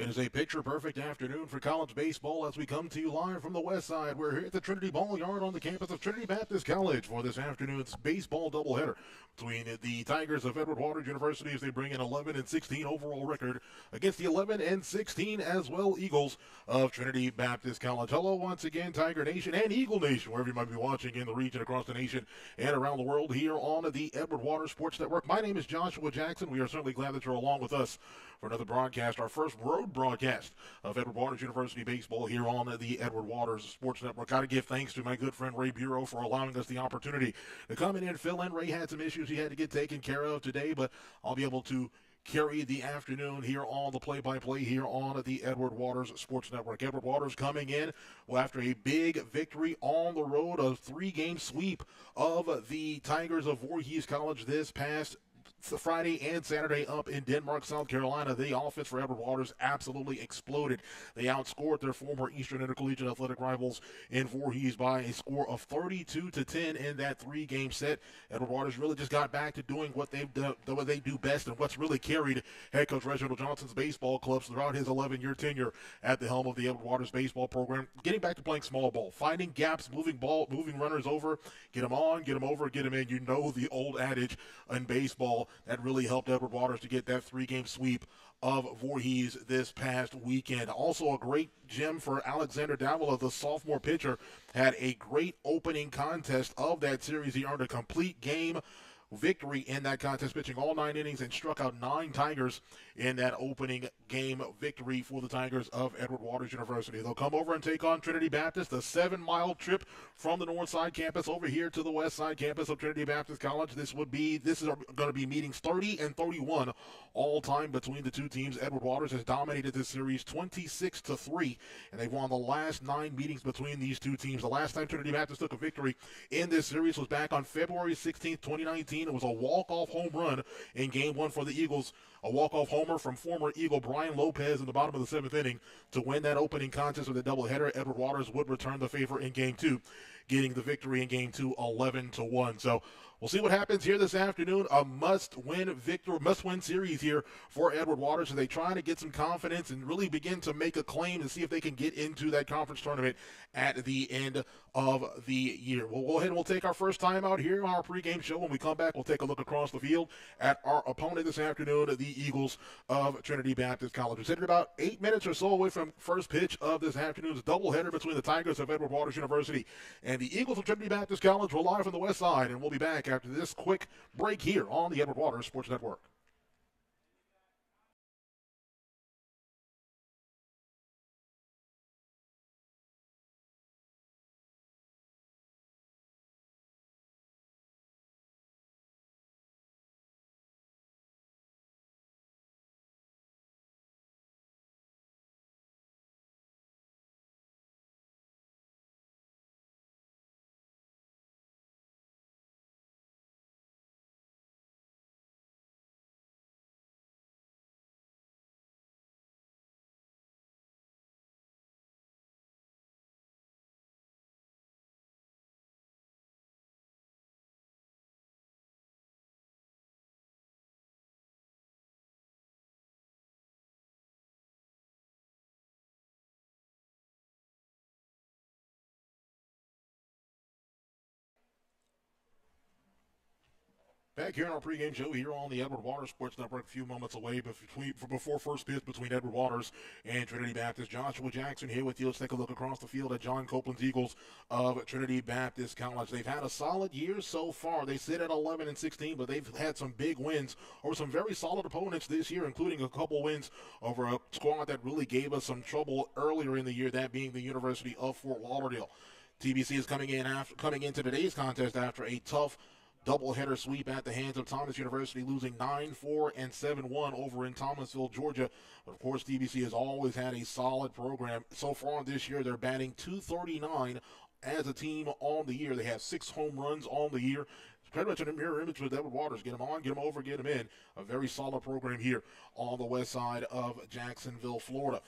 It is a picture-perfect afternoon for college baseball as we come to you live from the west side. We're here at the Trinity Ball Yard on the campus of Trinity Baptist College for this afternoon's baseball doubleheader between the Tigers of Edward Waters University as they bring an 11-16 overall record against the 11-16 as well Eagles of Trinity Baptist College. Hello once again, Tiger Nation and Eagle Nation, wherever you might be watching in the region, across the nation, and around the world here on the Edward Waters Sports Network. My name is Joshua Jackson. We are certainly glad that you're along with us for another broadcast, our first road broadcast of Edward Waters University baseball here on the Edward Waters Sports Network. Got to give thanks to my good friend Ray Bureau for allowing us the opportunity to come in and fill in. Ray had some issues he had to get taken care of today, but I'll be able to carry the afternoon here on the play-by-play here on the Edward Waters Sports Network. Edward Waters coming in after a big victory on the road, a 3-game sweep of the Tigers of Voorhees College this past Friday and Saturday up in Denmark, South Carolina. The offense for Edward Waters absolutely exploded. They outscored their former Eastern Intercollegiate Athletic rivals in Voorhees by a score of 32-10 in that 3-game set. Edward Waters really just got back to doing what they do best and what's really carried head coach Reginald Johnson's baseball clubs throughout his 11-year tenure at the helm of the Edward Waters baseball program. Getting back to playing small ball, finding gaps, moving runners over, get them on, get them over, get them in. You know the old adage in baseball that really helped Edward Waters to get that 3-game sweep of Voorhees this past weekend. Also a great gem for Alexander Davila, the sophomore pitcher, had a great opening contest of that series. He earned a complete game victory in that contest, pitching all 9 innings and struck out 9 Tigers in that opening game victory for the Tigers of Edward Waters University. They'll come over and take on Trinity Baptist, a 7-mile trip from the north side campus over here to the west side campus of Trinity Baptist College. This is going to be meetings 30 and 31 all time between the two teams. Edward Waters has dominated this series 26-3, and they've won the last 9 meetings between these two teams. The last time Trinity Baptist took a victory in this series was back on February 16th, 2019. It was a walk-off home run in Game 1 for the Eagles. A walk-off homer from former Eagle Brian Lopez in the bottom of the 7th inning to win that opening contest with a doubleheader. Edward Waters would return the favor in Game 2, getting the victory in Game 2 11-1. So we'll see what happens here this afternoon. A must-win series here for Edward Waters as they try to get some confidence and really begin to make a claim to see if they can get into that conference tournament at the end of the year. We'll go ahead and we'll take our first time out here on our pregame show. When we come back, we'll take a look across the field at our opponent this afternoon, the Eagles of Trinity Baptist College. We're sitting about 8 minutes or so away from first pitch of this afternoon's doubleheader between the Tigers of Edward Waters University and the Eagles of Trinity Baptist College. We're live from the west side, and we'll be back after this quick break here on the Edward Waters Sports Network. Back here on our pregame show here on the Edward Waters Sports Network, a few moments away before first pitch between Edward Waters and Trinity Baptist. Joshua Jackson here with you. Let's take a look across the field at John Copeland's Eagles of Trinity Baptist College. They've had a solid year so far. They sit at 11-16, but they've had some big wins over some very solid opponents this year, including a couple wins over a squad that really gave us some trouble earlier in the year, that being the University of Fort Lauderdale. TBC is coming into today's contest after a tough doubleheader sweep at the hands of Thomas University, losing 9-4 and 7-1 over in Thomasville, Georgia. But of course, TBC has always had a solid program. So far this year, they're batting .239 as a team on the year. They have 6 home runs on the year. It's pretty much a mirror image with Edward Waters. Get them on, get them over, get them in. A very solid program here on the west side of Jacksonville, Florida.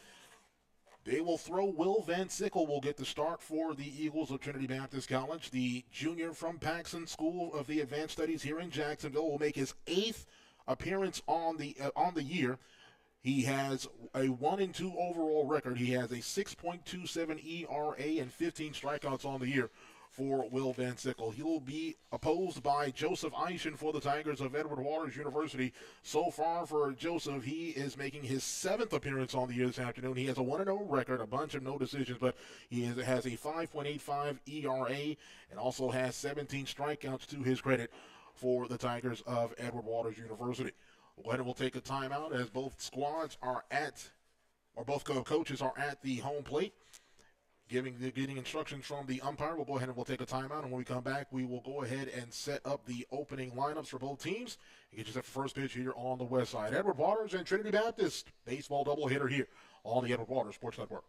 They will throw. Will Van Sickle will get the start for the Eagles of Trinity Baptist College. The junior from Paxson School of the Advanced Studies here in Jacksonville will make his 8th appearance on the year. He has a 1-2 overall record. He has a 6.27 ERA and 15 strikeouts on the year for Will Van Sickle. He will be opposed by Joseph Eischen for the Tigers of Edward Waters University. So far for Joseph, he is making his 7th appearance on the year this afternoon. He has a 1-0 record, a bunch of no decisions, but he has a 5.85 ERA and also has 17 strikeouts to his credit for the Tigers of Edward Waters University. Go ahead and we'll take a timeout as both squads are both coaches are at the home plate, getting instructions from the umpire. We'll go ahead and we'll take a timeout, and when we come back, we will go ahead and set up the opening lineups for both teams and get you set for first pitch here on the west side. Edward Waters and Trinity Baptist baseball doubleheader here on the Edward Waters Sports Network.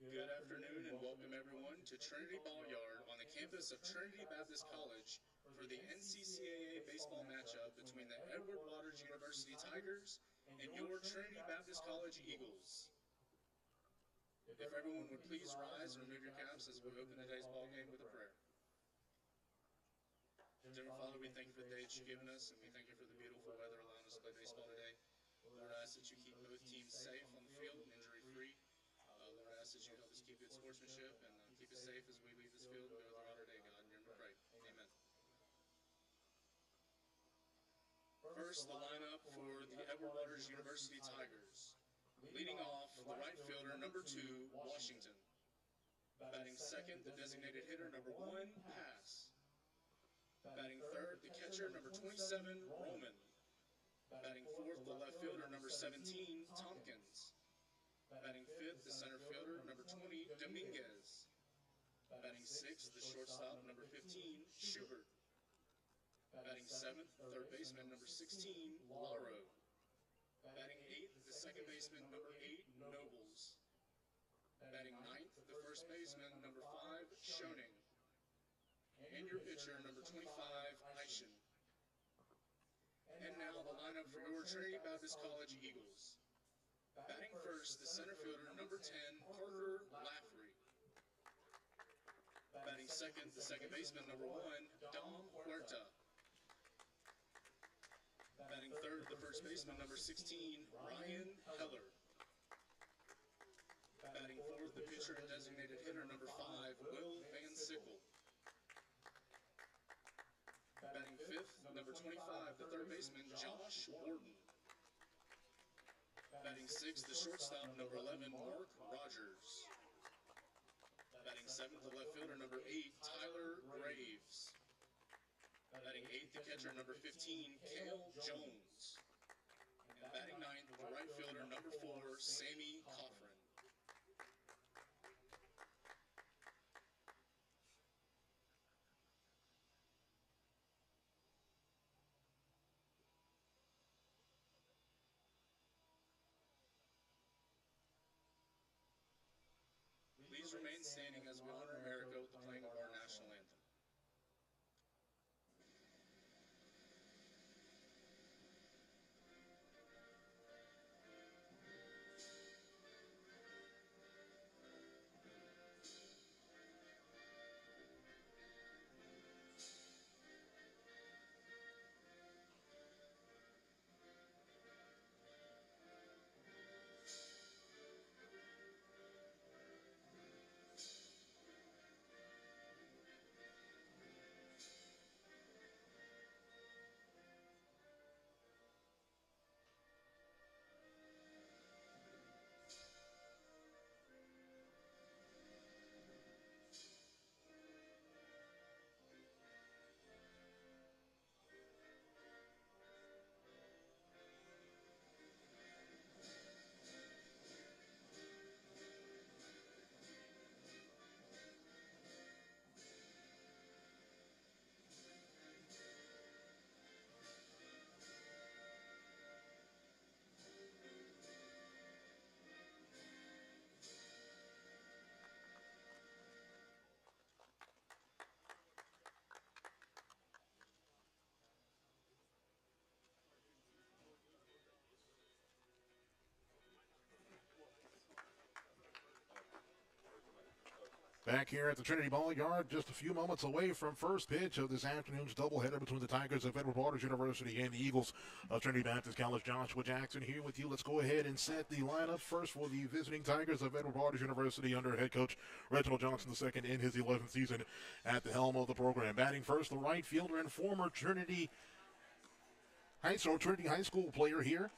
Good afternoon and welcome everyone to Trinity Ball Yard on the campus of Trinity Baptist College for the NCCAA baseball matchup between the Edward Waters University Tigers and your Trinity Baptist College Eagles. If everyone would please rise and remove your caps as we open today's ball game with a prayer. Dear Father, we thank you for the day that you've given us, and we thank you for the beautiful weather allowing us to play baseball today. Lord, I ask that you keep both teams safe on the field and injury-free. Lord, I ask that you help us keep good sportsmanship and keep us safe as we leave this field and go throughout our day, God. In your name we pray. Amen. First, the lineup for the Edward Waters University Tigers. Leading off, the right fielder, number 2, Washington. Batting second, the designated hitter, number 1, Pass. Batting third, the catcher, number 27, Roman. Batting fourth, the left fielder, number 17, Tompkins. Batting fifth, the center fielder, number 20, Dominguez. Batting sixth, the shortstop, number 15, Schubert. Batting seventh, third baseman, number 16, Lauro. Batting eighth, the second baseman, number 8, Nobles. Batting ninth, the first baseman, number 5, Schoening. And your pitcher, number 25, Eischen. And now the lineup for your Trinity Baptist College Eagles. Batting first, the center fielder, number 10, Parker Laffrey. Batting second, the second baseman, number 1, Dom Huerta. Batting third, the first baseman, number 16, Ryan Heller. Batting fourth, the pitcher and designated hitter, number 5, Will Van Sickle. Batting fifth, number 25, the third baseman, Josh Wharton. Batting sixth, the shortstop, number 11, Mark Rogers. Batting seventh, the left fielder, number 8, Tyler Graves. Batting eighth, the catcher, number 15, Cale Jones. And batting ninth, the right fielder, number 4, Sammy Coffrin. Please remain standing as we honor America with the playing of our national anthem. Back here at the Trinity Ball Yard, just a few moments away from first pitch of this afternoon's doubleheader between the Tigers of Edward Waters University and the Eagles of Trinity Baptist College. Joshua Jackson here with you. Let's go ahead and set the lineup first for the visiting Tigers of Edward Waters University under head coach Reginald Johnson II in his 11th season at the helm of the program. Batting first, the right fielder and former Trinity High School player here,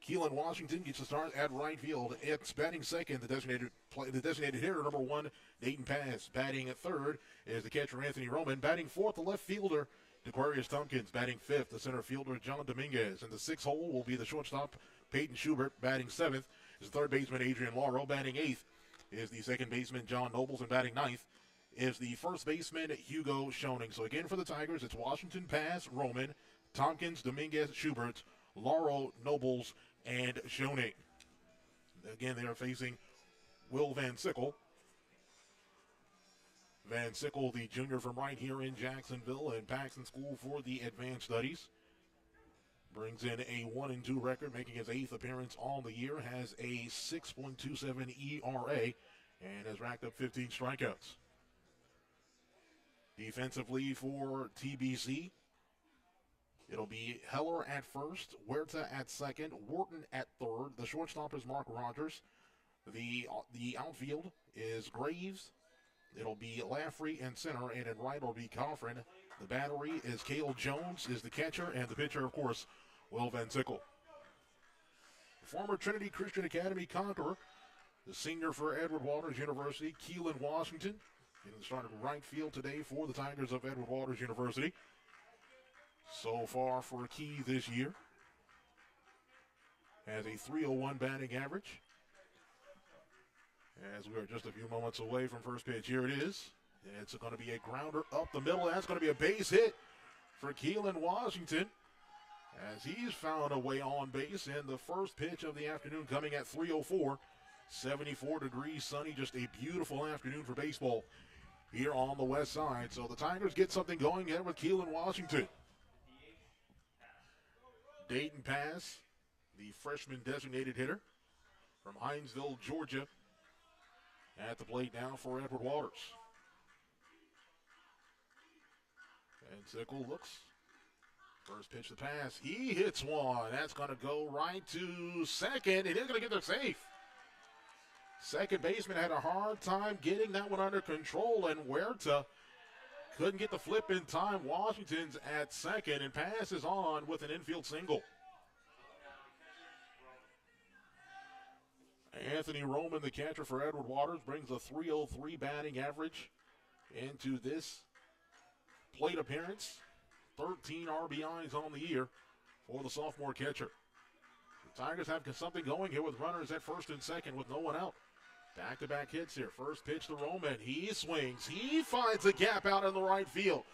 Keelan Washington, gets a start at right field. It's batting second, the designated hitter, number 1, Dayton Pass. Batting at third is the catcher, Anthony Roman. Batting fourth, the left fielder, DeQuarius Tompkins. Batting fifth, the center fielder, John Dominguez. And the sixth hole will be the shortstop, Peyton Schubert. Batting seventh is the third baseman, Adrian Lauro. Batting eighth is the second baseman, John Nobles. And batting ninth is the first baseman, Hugo Schoening. So again for the Tigers, it's Washington, Pass, Roman, Tompkins, Dominguez, Schubert, Lauro, Nobles, and Schoening. Again, they are facing Will Van Sickle. Van Sickle, the junior from right here in Jacksonville and Paxton School for the Advanced Studies. Brings in a 1-2 record, making his 8th appearance on the year. Has a 6.27 ERA and has racked up 15 strikeouts. Defensively for TBC, it'll be Heller at first, Huerta at second, Wharton at third. The shortstop is Mark Rogers. The outfield is Graves. It'll be Laffrey in center, and in right will be Coffrin. The battery is Cale Jones is the catcher, and the pitcher, of course, Will Van Sickle. Former Trinity Christian Academy Conqueror, the senior for Edward Waters University, Keelan Washington, getting started right field today for the Tigers of Edward Waters University. So far for Key this year, has a .301 batting average. As we are just a few moments away from first pitch, here it is. It's going to be a grounder up the middle. That's going to be a base hit for Keelan Washington, as he's found a way on base in the first pitch of the afternoon, coming at 3:04. 74 degrees sunny, just a beautiful afternoon for baseball here on the west side. So the Tigers get something going here with Keelan Washington. Dayton Pass, the freshman designated hitter, from Hinesville, Georgia. At the plate now for Edward Waters. And Sickle looks. First pitch to pass. He hits one. That's going to go right to second. It is going to get there safe. Second baseman had a hard time getting that one under control, and Huerta couldn't get the flip in time. Washington's at second and passes on with an infield single. Anthony Roman, the catcher for Edward Waters, brings a .303 batting average into this plate appearance. 13 RBIs on the year for the sophomore catcher. The Tigers have something going here with runners at first and second with no one out. Back-to-back hits here. First pitch to Roman. He swings. He finds a gap out in the right field.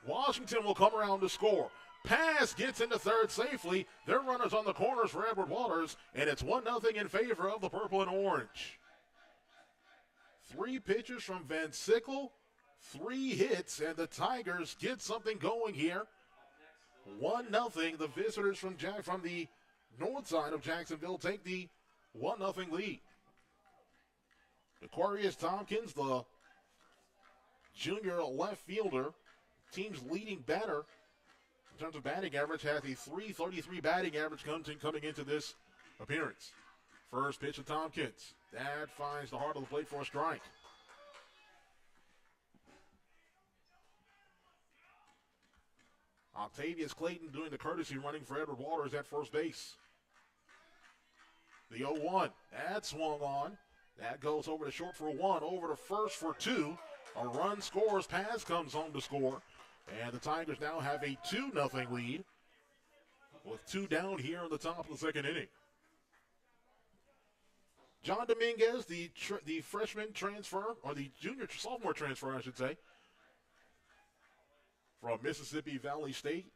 Washington will come around to score. Pass gets into third safely. There are runners on the corners for Edward Waters, and it's 1-0 in favor of the purple and orange. 3 pitches from Van Sickle, 3 hits, and the Tigers get something going here. 1-0. The visitors from the north side of Jacksonville take the 1-0 lead. Aquarius Tompkins, the junior left fielder, team's leading batter in terms of batting average, has a .333 batting average coming into this appearance. First pitch to Tompkins. That finds the heart of the plate for a strike. Octavius Clayton doing the courtesy running for Edward Waters at first base. The 0-1. That swung on. That goes over to short for 1, over to first for 2. A run scores, Paz comes home to score. And the Tigers now have a 2-0 lead with 2 down here in the top of the second inning. John Dominguez, the freshman transfer, or the sophomore transfer, I should say, from Mississippi Valley State.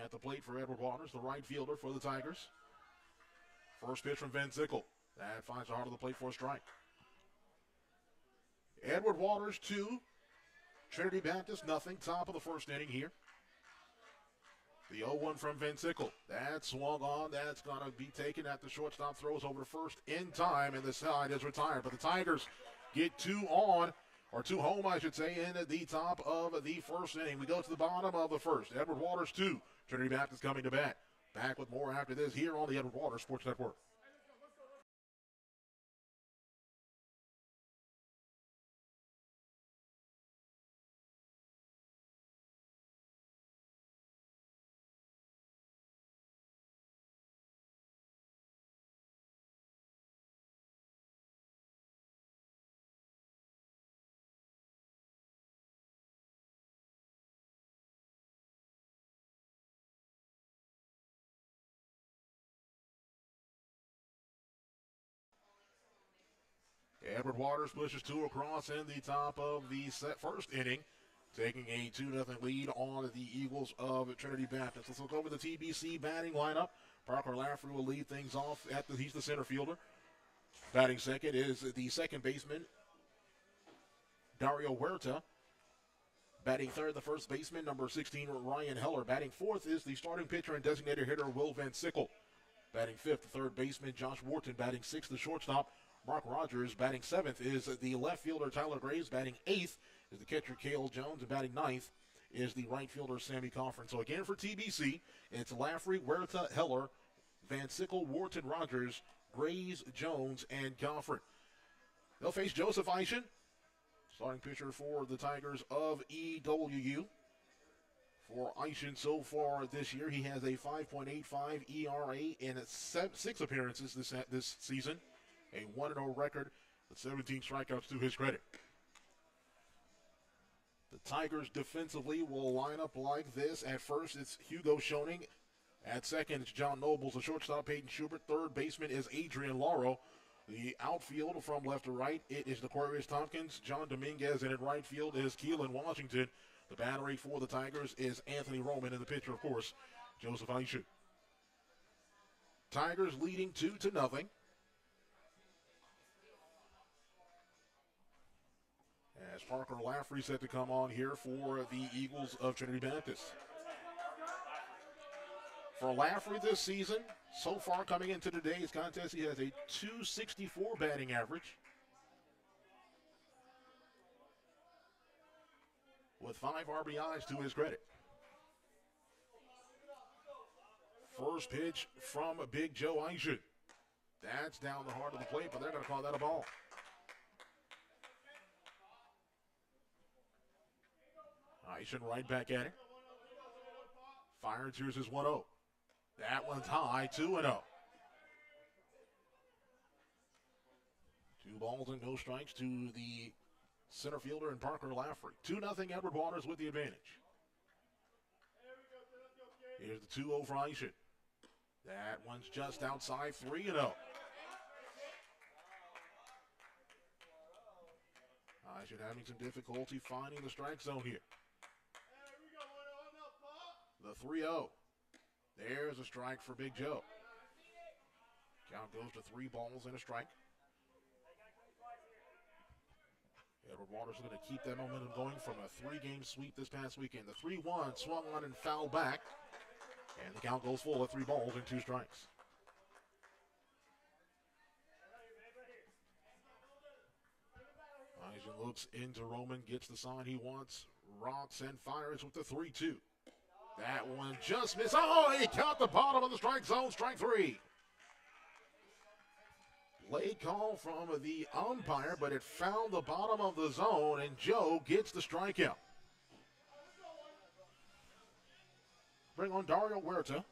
At the plate for Edward Waters, the right fielder for the Tigers. First pitch from Van Sickle. That finds the heart of the plate for a strike. Edward Waters 2, Trinity Baptist nothing. Top of the first inning here. The 0-1 from Van Sickle. That swung on. That's going to be taken at the shortstop. Throws over to first in time, and the side is retired. But the Tigers get 2 home, I should say, in the top of the first inning. We go to the bottom of the first. Edward Waters 2, Trinity Baptist coming to bat. Back with more after this here on the Edward Waters Sports Network. Edward Waters pushes 2 across in the top of the first inning, taking a 2-0 lead on the Eagles of Trinity Baptist. Let's look over the TBC batting lineup. Parker Laffrey will lead things off. He's the center fielder. Batting second is the second baseman, Dario Huerta. Batting third, the first baseman, number 16, Ryan Heller. Batting fourth is the starting pitcher and designated hitter, Will Van Sickle. Batting fifth, the third baseman, Josh Wharton. Batting sixth, the shortstop, Mark Rogers. Batting seventh is the left fielder, Tyler Graves. Batting eighth is the catcher, Cale Jones. And batting ninth is the right fielder, Sammy Coffin. So again for TBC, it's Laffrey, Huerta, Heller, Van Sickle, Wharton, Rogers, Graves, Jones, and Coffin. They'll face Joseph Eischen, starting pitcher for the Tigers of EWU. For Eischen so far this year, he has a 5.85 ERA in 6 appearances this season. A 1-0 record with 17 strikeouts to his credit. The Tigers defensively will line up like this. At first, it's Hugo Schoening. At second, it's John Nobles. The shortstop, Peyton Schubert. Third baseman is Adrian Lauro. The outfield from left to right, it is Aquarius Tompkins, John Dominguez, and in right field is Keelan Washington. The battery for the Tigers is Anthony Roman, and the pitcher, of course, Joseph Eischen. Tigers leading 2-0. As Parker Laffrey set to come on here for the Eagles of Trinity Baptist. For Laffrey this season, so far coming into today's contest, he has a .264 batting average with 5 RBIs to his credit. First pitch from Big Joe Eishen. That's down the heart of the plate, but they're going to call that a ball. Eishen right back at it. Fires, here's his 1-0. That one's high, 2-0. 2 balls and no strikes to the center fielder and Parker Laffrey. 2-0 Edward Waters with the advantage. Here's the 2-0 for Eishen. That one's just outside, 3-0. Eishen having some difficulty finding the strike zone here. The 3-0. There's a strike for Big Joe. Count goes to 3 balls and a strike. Edward Waters is going to keep that momentum going from a 3-game sweep this past weekend. The 3-1 swung on and fouled back. And the count goes full at 3 balls and 2 strikes. Eishen looks into Roman, gets the sign he wants, rocks and fires with the 3-2. That one just missed. Oh, he caught the bottom of the strike zone. Strike 3. Late call from the umpire, but it found the bottom of the zone, and Joe gets the strikeout. Bring on Dario Huerta.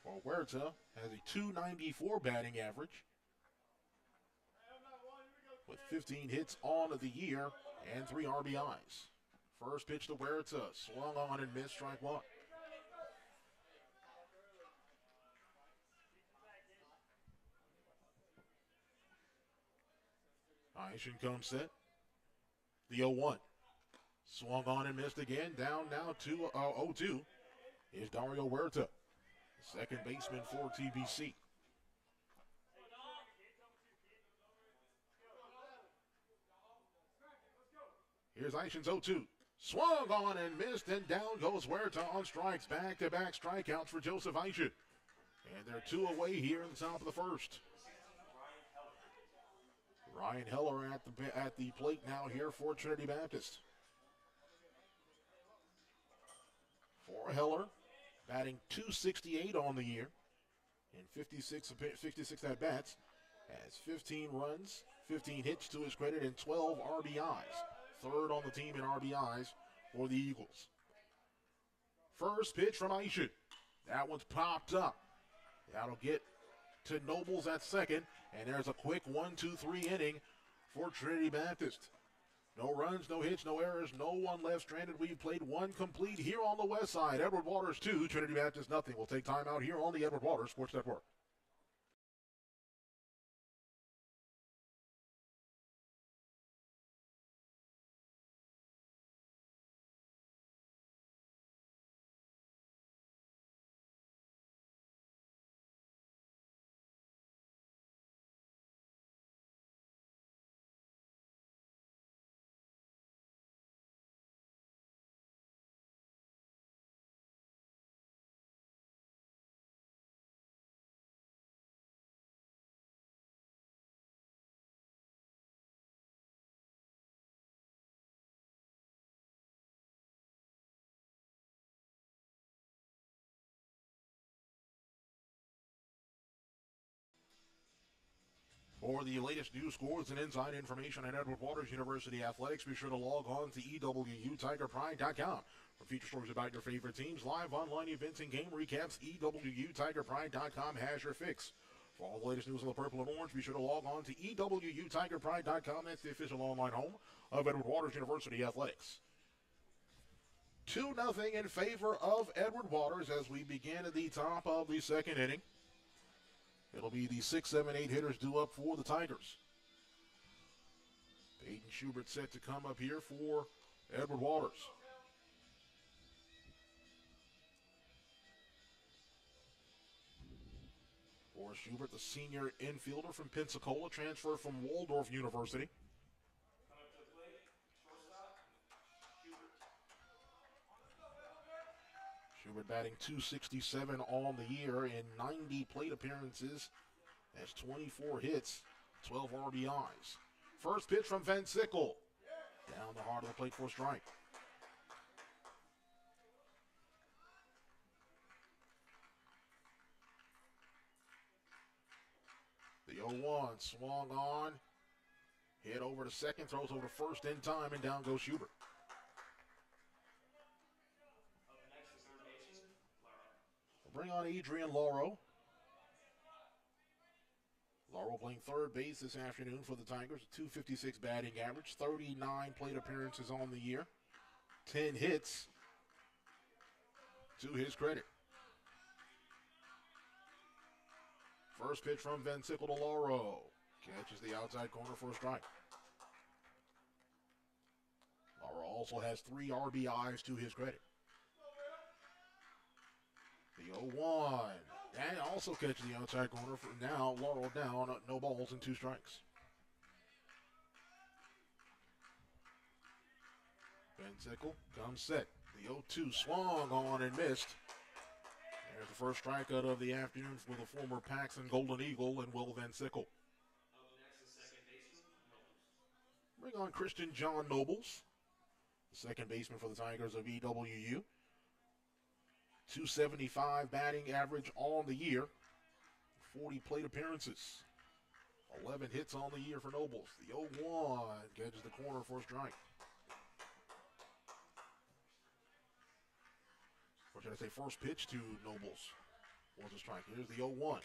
Well, Huerta has a .294 batting average with 15 hits on the year and 3 RBIs. First pitch to Huerta, swung on and missed, strike 1. Eishen comes set. The 0-1. Swung on and missed again. Down now to 0-2 is Dario Huerta, second baseman for TBC. Here's Eishen's 0-2. Swung on and missed, and down goes Huerta on strikes. Back-to-back strikeouts for Joseph Eishen. And they're 2 away here in the top of the first. Ryan Heller at the plate now here for Trinity Baptist. For Heller, batting .268 on the year in 56 at-bats, has 15 runs, 15 hits to his credit, and 12 RBIs. Third on the team in RBIs for the Eagles. First pitch from Eishen. That one's popped up. That'll get to Nobles at second, and there's a quick 1-2-3 inning for Trinity Baptist. No runs, no hits, no errors, no one left stranded. We've played 1 complete here on the west side. Edward Waters 2, Trinity Baptist nothing. We'll take time out here on the Edward Waters Sports Network. For the latest news, scores, and inside information on Edward Waters University Athletics, be sure to log on to EWUTigerPride.com. For feature stories about your favorite teams, live online events, and game recaps, EWUTigerPride.com has your fix. For all the latest news on the purple and orange, be sure to log on to EWUTigerPride.com. That's the official online home of Edward Waters University Athletics. 2-0 in favor of Edward Waters as we begin at the top of the second inning. It'll be the 6, 7, 8 hitters due up for the Tigers. Peyton Schubert set to come up here for Edward Waters. For Schubert, the senior infielder from Pensacola, transfer from Waldorf University. Schubert batting .267 on the year in 90 plate appearances. That's 24 hits, 12 RBIs. First pitch from Van Sickle. Down the heart of the plate for a strike. The 0-1 swung on. Hit over to second, throws over to first in time, and down goes Schubert. We'll bring on Adrian Lauro. Lauro playing third base this afternoon for the Tigers. A .256 batting average, 39 plate appearances on the year, 10 hits to his credit. First pitch from Van Sickle to Lauro. Catches the outside corner for a strike. Lauro also has 3 RBIs to his credit. The 0-1. And also catches the outside corner for now. Lauro down, no balls and 2 strikes. Van Sickle comes set. The 0-2 swung on and missed. There's the first strikeout of the afternoon for the former Paxton Golden Eagle and Will Van Sickle. Bring on Christian John Nobles, the second baseman for the Tigers of EWU. .275 batting average on the year, 40 plate appearances, 11 hits on the year for Nobles. The 0-1 catches the corner for a strike. Or should I say first pitch to Nobles was a strike. Here's the 0-1.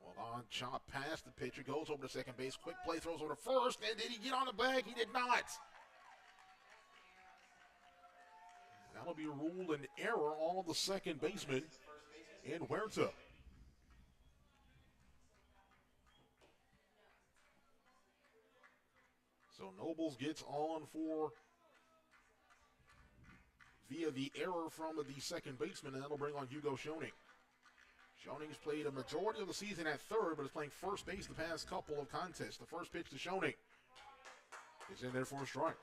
Well, on chop past the pitcher, goes over to second base. Quick play, throws over to first. And did he get on the bag? He did not. That'll be ruled an error on the second baseman in Huerta. So Nobles gets on for via the error from the second baseman, and that'll bring on Hugo Schoening. Schoening's played a majority of the season at third, but is playing first base the past couple of contests. The first pitch to Schoening is in there for a strike.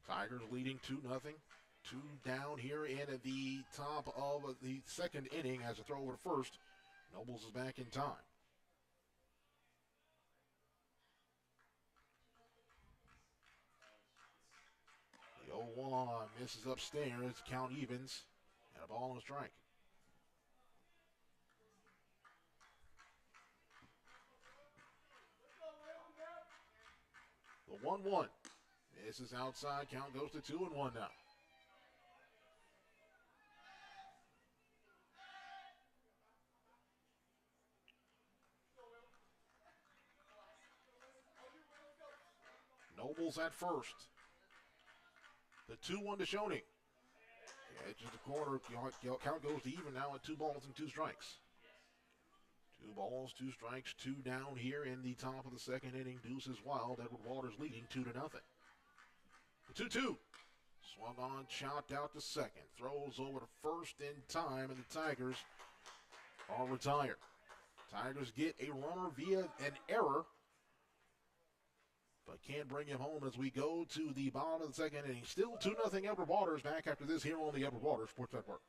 Tigers leading 2-0. 2 down here in at the top of the second inning as a throw over to first. Nobles is back in time. The 0-1 misses upstairs. Count evens. And a ball and a strike. The 1-1. This is outside. Count goes to 2-1 now. Nobles at first. The 2-1 to Schoening. Edges the corner. Count goes to even now at 2 balls and 2 strikes. 2 balls, 2 strikes, 2 down here in the top of the second inning. Deuce is wild. Edward Waters leading 2-0. The 2-2. Swung on, chopped out to second. Throws over to first in time, and the Tigers are retired. Tigers get a runner via an error, but can't bring him home as we go to the bottom of the second inning. Still 2-0 Edward Waters. Back after this here on the Edward Waters Sports Network.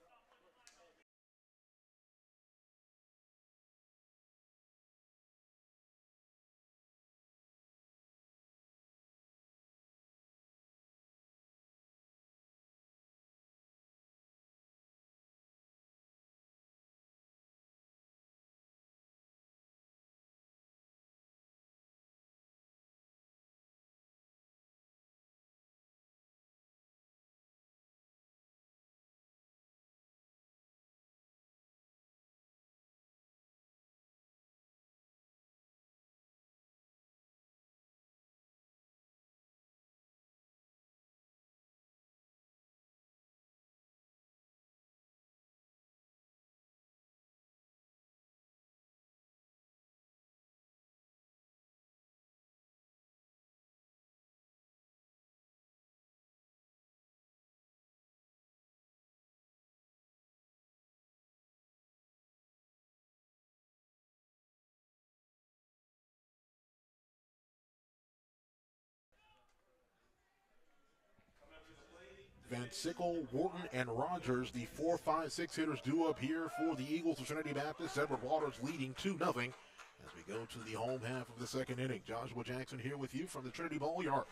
Van Sickle, Wharton, and Rogers, the 4, 5, 6 hitters due up here for the Eagles of Trinity Baptist. Edward Waters leading 2-0 as we go to the home half of the second inning. Joshua Jackson here with you from the Trinity Ball Yard.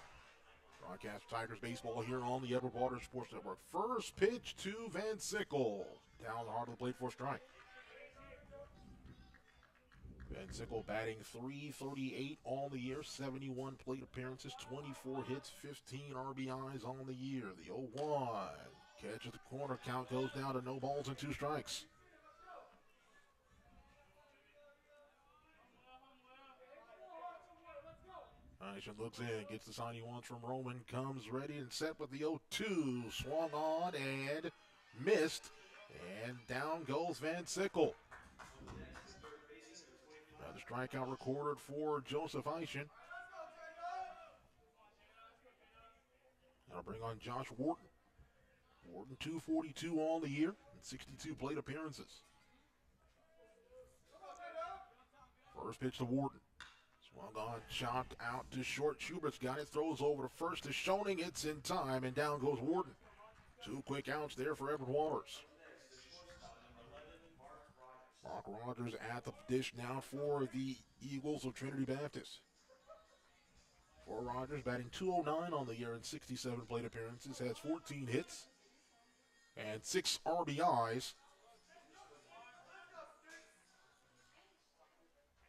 Broadcast Tigers baseball here on the Edward Waters Sports Network. First pitch to Van Sickle. Down the heart of the plate for a strike. Van Sickle batting .338 on the year, 71 plate appearances, 24 hits, 15 RBIs on the year. The 0-1. Catch at the corner, count goes down to no balls and 2 strikes. Eishen looks in, gets the sign he wants from Roman, comes ready and set with the 0-2. Swung on and missed, and down goes Van Sickle. Another strikeout recorded for Joseph Eishen. That'll bring on Josh Wharton. Wharton .242 on the year and 62 plate appearances. First pitch to Wharton. Swung on, chopped out to short. Schubert's got it, throws over to first to Schoening. It's in time, and down goes Wharton. 2 quick outs there for Edward Waters. Mark Rogers at the dish now for the Eagles of Trinity Baptist. For Rogers, batting .209 on the year and 67 plate appearances, has 14 hits and 6 RBIs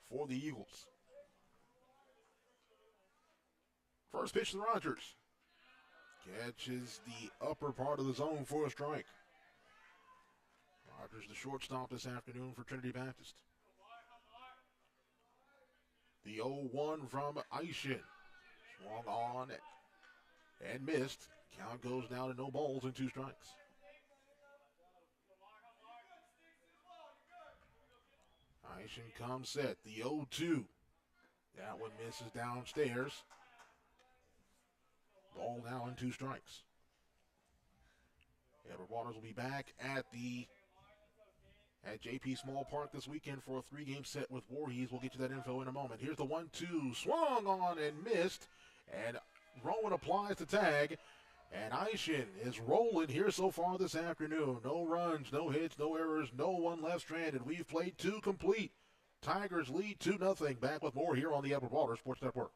for the Eagles. First pitch to Rogers. Catches the upper part of the zone for a strike. Rogers, the shortstop this afternoon for Trinity Baptist. The 0-1 from Eishen. Swung on and missed. Count goes down to no balls and 2 strikes. Eishen comes set. The 0-2. That one misses downstairs. Ball now in 2 strikes. Edward Waters will be back at JP Small Park this weekend for a 3-game set with Voorhees. We'll get you that info in a moment. Here's the 1-2. Swung on and missed. And Rowan applies the tag. And Eishen is rolling here so far this afternoon. No runs, no hits, no errors, no one left stranded. We've played 2 complete. Tigers lead 2-0. Back with more here on the Edward Waters Sports Network.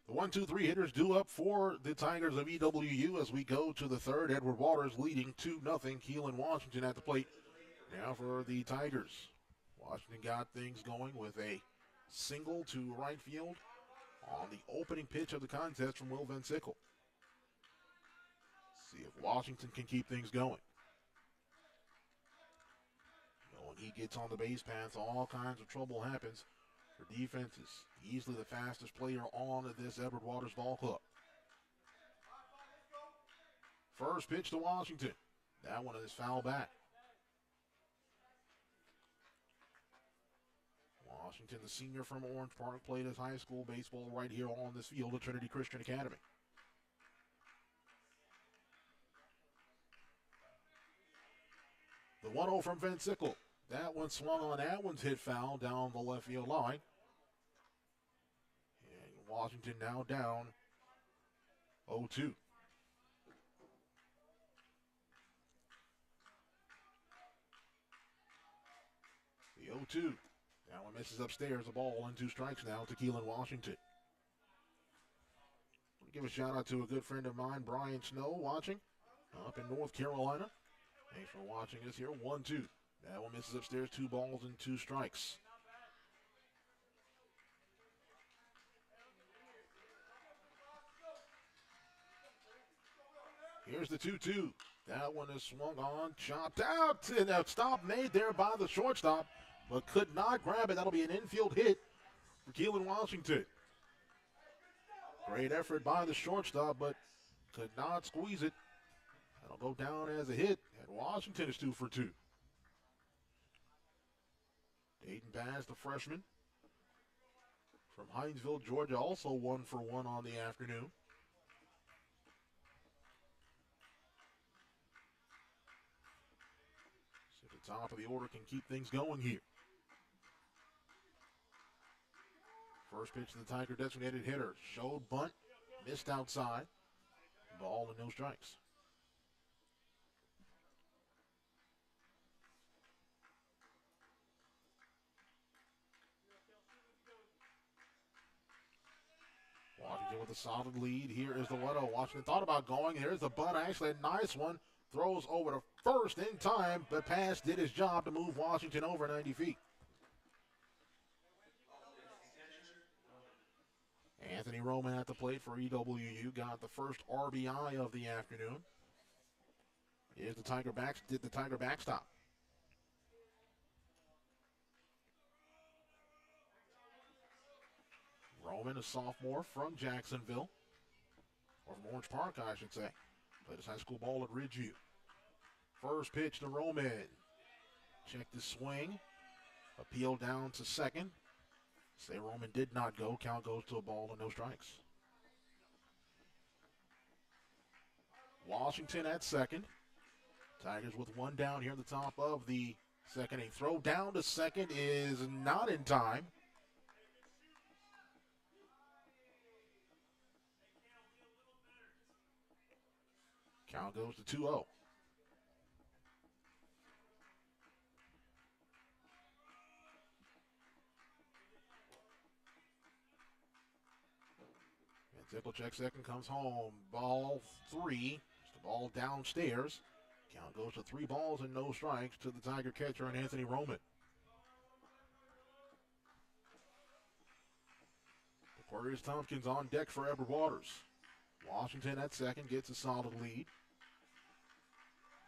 The 1-2-3 hitters due up for the Tigers of EWU as we go to the third. Edward Waters leading 2-0. Keelan Washington at the plate. Now for the Tigers. Washington got things going with a single to right field on the opening pitch of the contest from Will Van Sickle. See if Washington can keep things going. When he gets on the base paths, all kinds of trouble happens. For defenses, easily the fastest player on this Edward Waters ball club. First pitch to Washington. That one is foul back. Washington, the senior from Orange Park, played his high school baseball right here on this field at Trinity Christian Academy. The 1-0 from Van Sickle. That one swung on. That one's hit foul down the left field line. And Washington now down 0-2. 0-2. That one misses upstairs. A ball and 2 strikes now to Keelan Washington. Give a shout out to a good friend of mine, Brian Snow, watching up in North Carolina. Thanks for watching us here. 1-2. That one misses upstairs. 2 balls and 2 strikes. Here's the 2-2. That one is swung on, chopped out, and a stop made there by the shortstop, but could not grab it. That'll be an infield hit for Keelan Washington. Great effort by the shortstop, but could not squeeze it. That'll go down as a hit, and Washington is 2 for 2. Dayton Bass, the freshman from Hinesville, Georgia, also 1 for 1 on the afternoon. See if the top of the order can keep things going here. First pitch to the Tiger designated hitter. Showed bunt, missed outside. Ball and no strikes. Washington with a solid lead. Here is the 1-0. Washington thought about going. Here's the bunt. Actually a nice one. Throws over to first in time. The pass did his job to move Washington over 90 feet. Anthony Roman at the plate for EWU. Got the first RBI of the afternoon. Here's the Tiger backstop. Roman, a sophomore from Jacksonville. Or from Orange Park, I should say. Played his high school ball at Ridgeview. First pitch to Roman. Check the swing. Appeal down to second. Say Roman did not go. Count goes to a ball and no strikes. Washington at second. Tigers with 1 down here at the top of the second. A throw down to second is not in time. Count goes to 2-0. Zippelcheck second, comes home. Ball 3. It's the ball downstairs. Count goes to 3 balls and no strikes to the Tiger catcher and Anthony Roman. Aquarius Tompkins on deck for Edward Waters. Washington at second gets a solid lead.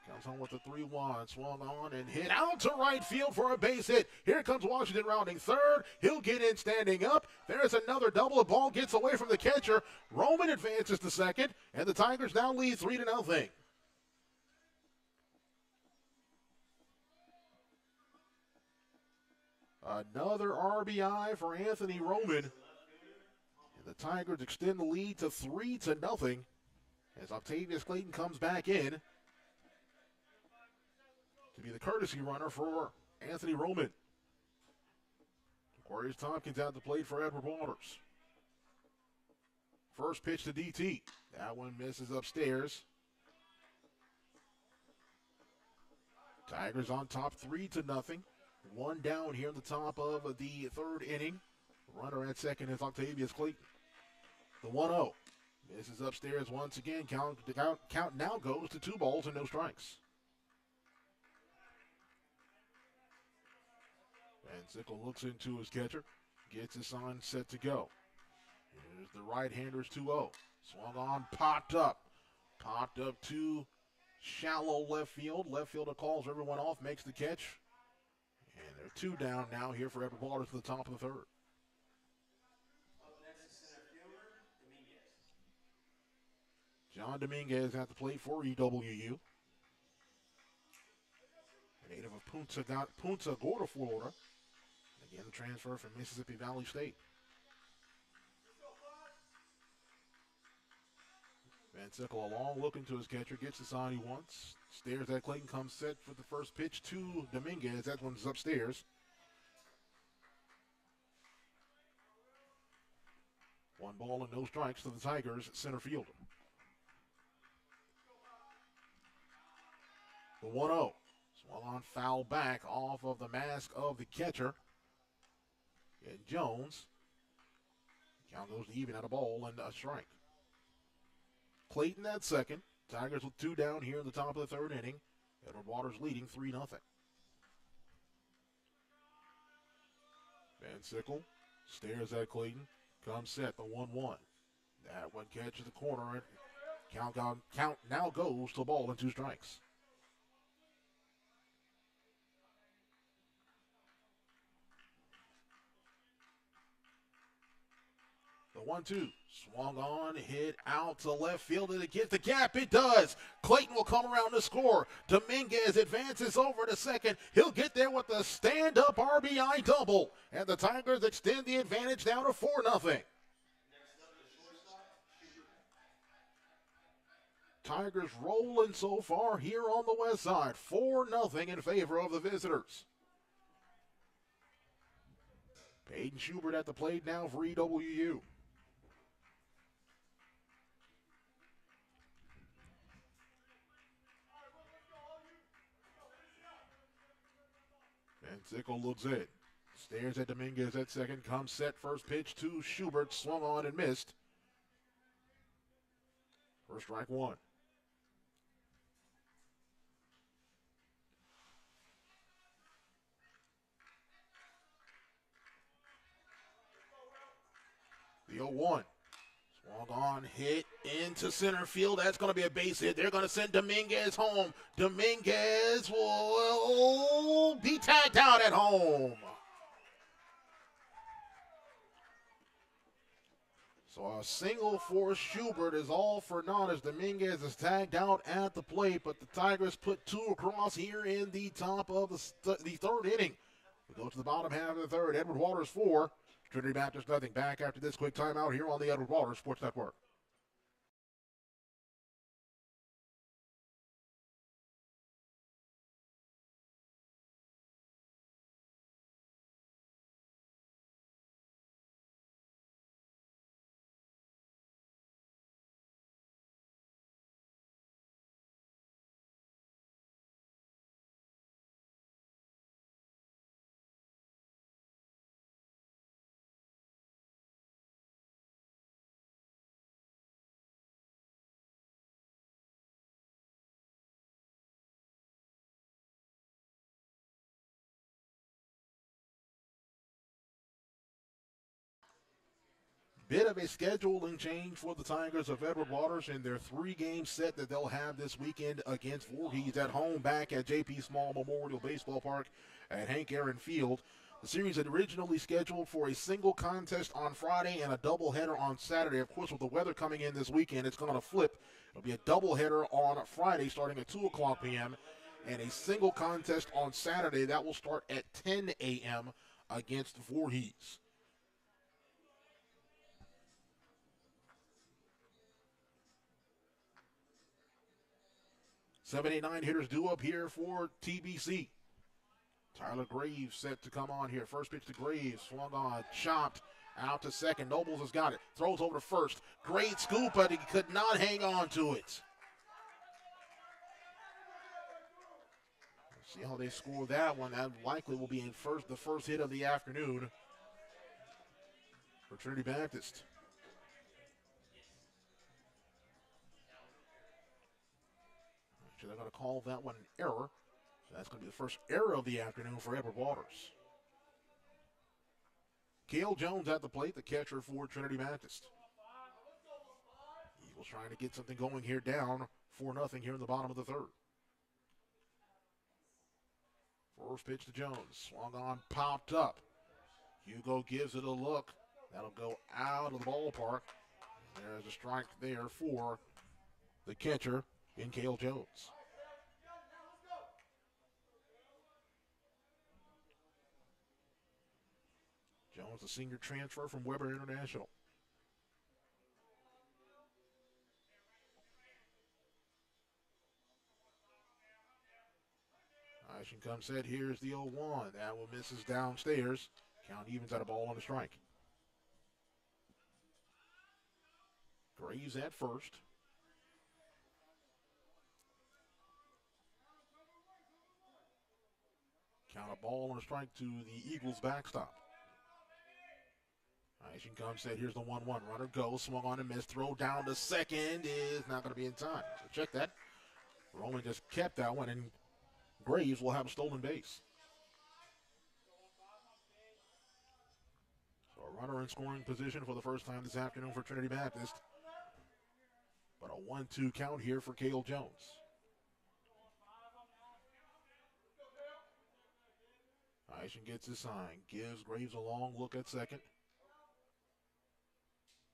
Comes home with a 3-1, swung on and hit out to right field for a base hit. Here comes Washington rounding third. He'll get in standing up. There's another double. The ball gets away from the catcher. Roman advances to second, and the Tigers now lead 3-0. Another RBI for Anthony Roman. And the Tigers extend the lead to 3-0 as Octavius Clayton comes back in to be the courtesy runner for Anthony Roman. Aquarius Tompkins at the plate for Edward Waters. First pitch to DT. That one misses upstairs. Tigers on top 3-0. 1 down here in the top of the third inning. Runner at second is Octavius Clayton. The 1-0. Misses upstairs once again. Count now goes to 2 balls and no strikes. And Sickle looks into his catcher, gets his sign set to go. Here's the right-hander's 2-0. Swung on, popped up. Popped up to shallow left field. Left fielder calls everyone off, makes the catch. And they're 2 down now here for Edward Waters to the top of the third. John Dominguez at the plate for EWU. A native of Punta Gorda, Florida. Again, the transfer from Mississippi Valley State. Van Sickle, a long look into his catcher, gets the sign he wants. Stares at Clayton, comes set for the first pitch to Dominguez. That one's upstairs. 1 ball and no strikes to the Tigers center fielder. The 1-0. Swung on, foul back off of the mask of the catcher. And Jones. Count goes to even at a ball and a strike. Clayton at second. Tigers with 2 down here in the top of the third inning. Edward Waters leading 3-0. Van Sickle stares at Clayton. Comes set, the 1-1. That one catches the corner. Count now goes to ball and 2 strikes. The 1-2. Swung on, hit out to left field. Did it get the gap? It does. Clayton will come around to score. Dominguez advances over to second. He'll get there with a stand-up RBI double. And the Tigers extend the advantage down to 4-0. Tigers rolling so far here on the west side. 4-0 in favor of the visitors. Peyton Schubert at the plate now for EWU. Van Sickle looks at it. Stares at Dominguez at second. Comes set. First pitch to Schubert. Swung on and missed. First strike 1. The 0-1. Swung on, hit into center field. That's going to be a base hit. They're going to send Dominguez home. Dominguez will be tagged out at home. So a single for Schubert is all for naught as Dominguez is tagged out at the plate, but the Tigers put 2 across here in the top of the third inning. We go to the bottom half of the third. Edward Waters 4. Trinity Baptist nothing. Back after this quick timeout here on the Edward Waters Sports Network. Bit of a scheduling change for the Tigers of Edward Waters in their 3-game set that they'll have this weekend against Voorhees at home back at J.P. Small Memorial Baseball Park at Hank Aaron Field. The series had originally scheduled for a single contest on Friday and a doubleheader on Saturday. Of course, with the weather coming in this weekend, it's going to flip. It'll be a doubleheader on Friday starting at 2 o'clock p.m. and a single contest on Saturday that will start at 10 a.m. against Voorhees. 7-8-9 hitters due up here for TBC. Tyler Graves set to come on here. First pitch to Graves. Swung on, chopped out to second. Nobles has got it. Throws over to first. Great scoop, but he could not hang on to it. See how they score that one. That likely will be in the first hit of the afternoon for Trinity Baptist. Actually, they're going to call that one an error. So that's going to be the first error of the afternoon for Edward Waters. Cale Jones at the plate, the catcher for Trinity Baptist. Eagles trying to get something going here, down 4-0 here in the bottom of the third. First pitch to Jones. Swung on, popped up. Hugo gives it a look. That'll go out of the ballpark. There's a strike there for the catcher in Cale Jones. Jones, a senior transfer from Weber International. Action comes set. Here's the 0-1. That one misses downstairs. Count evens at a ball on the strike. Graves at first. Count a ball and a strike to the Eagles backstop. Action comes set. Here's the 1-1. Runner goes. Swung on and missed. Throw down to second is not going to be in time. So check that. Roman just kept that one, and Graves will have a stolen base. So a runner in scoring position for the first time this afternoon for Trinity Baptist. But a 1-2 count here for Cale Jones. Action gets his sign. Gives Graves a long look at second.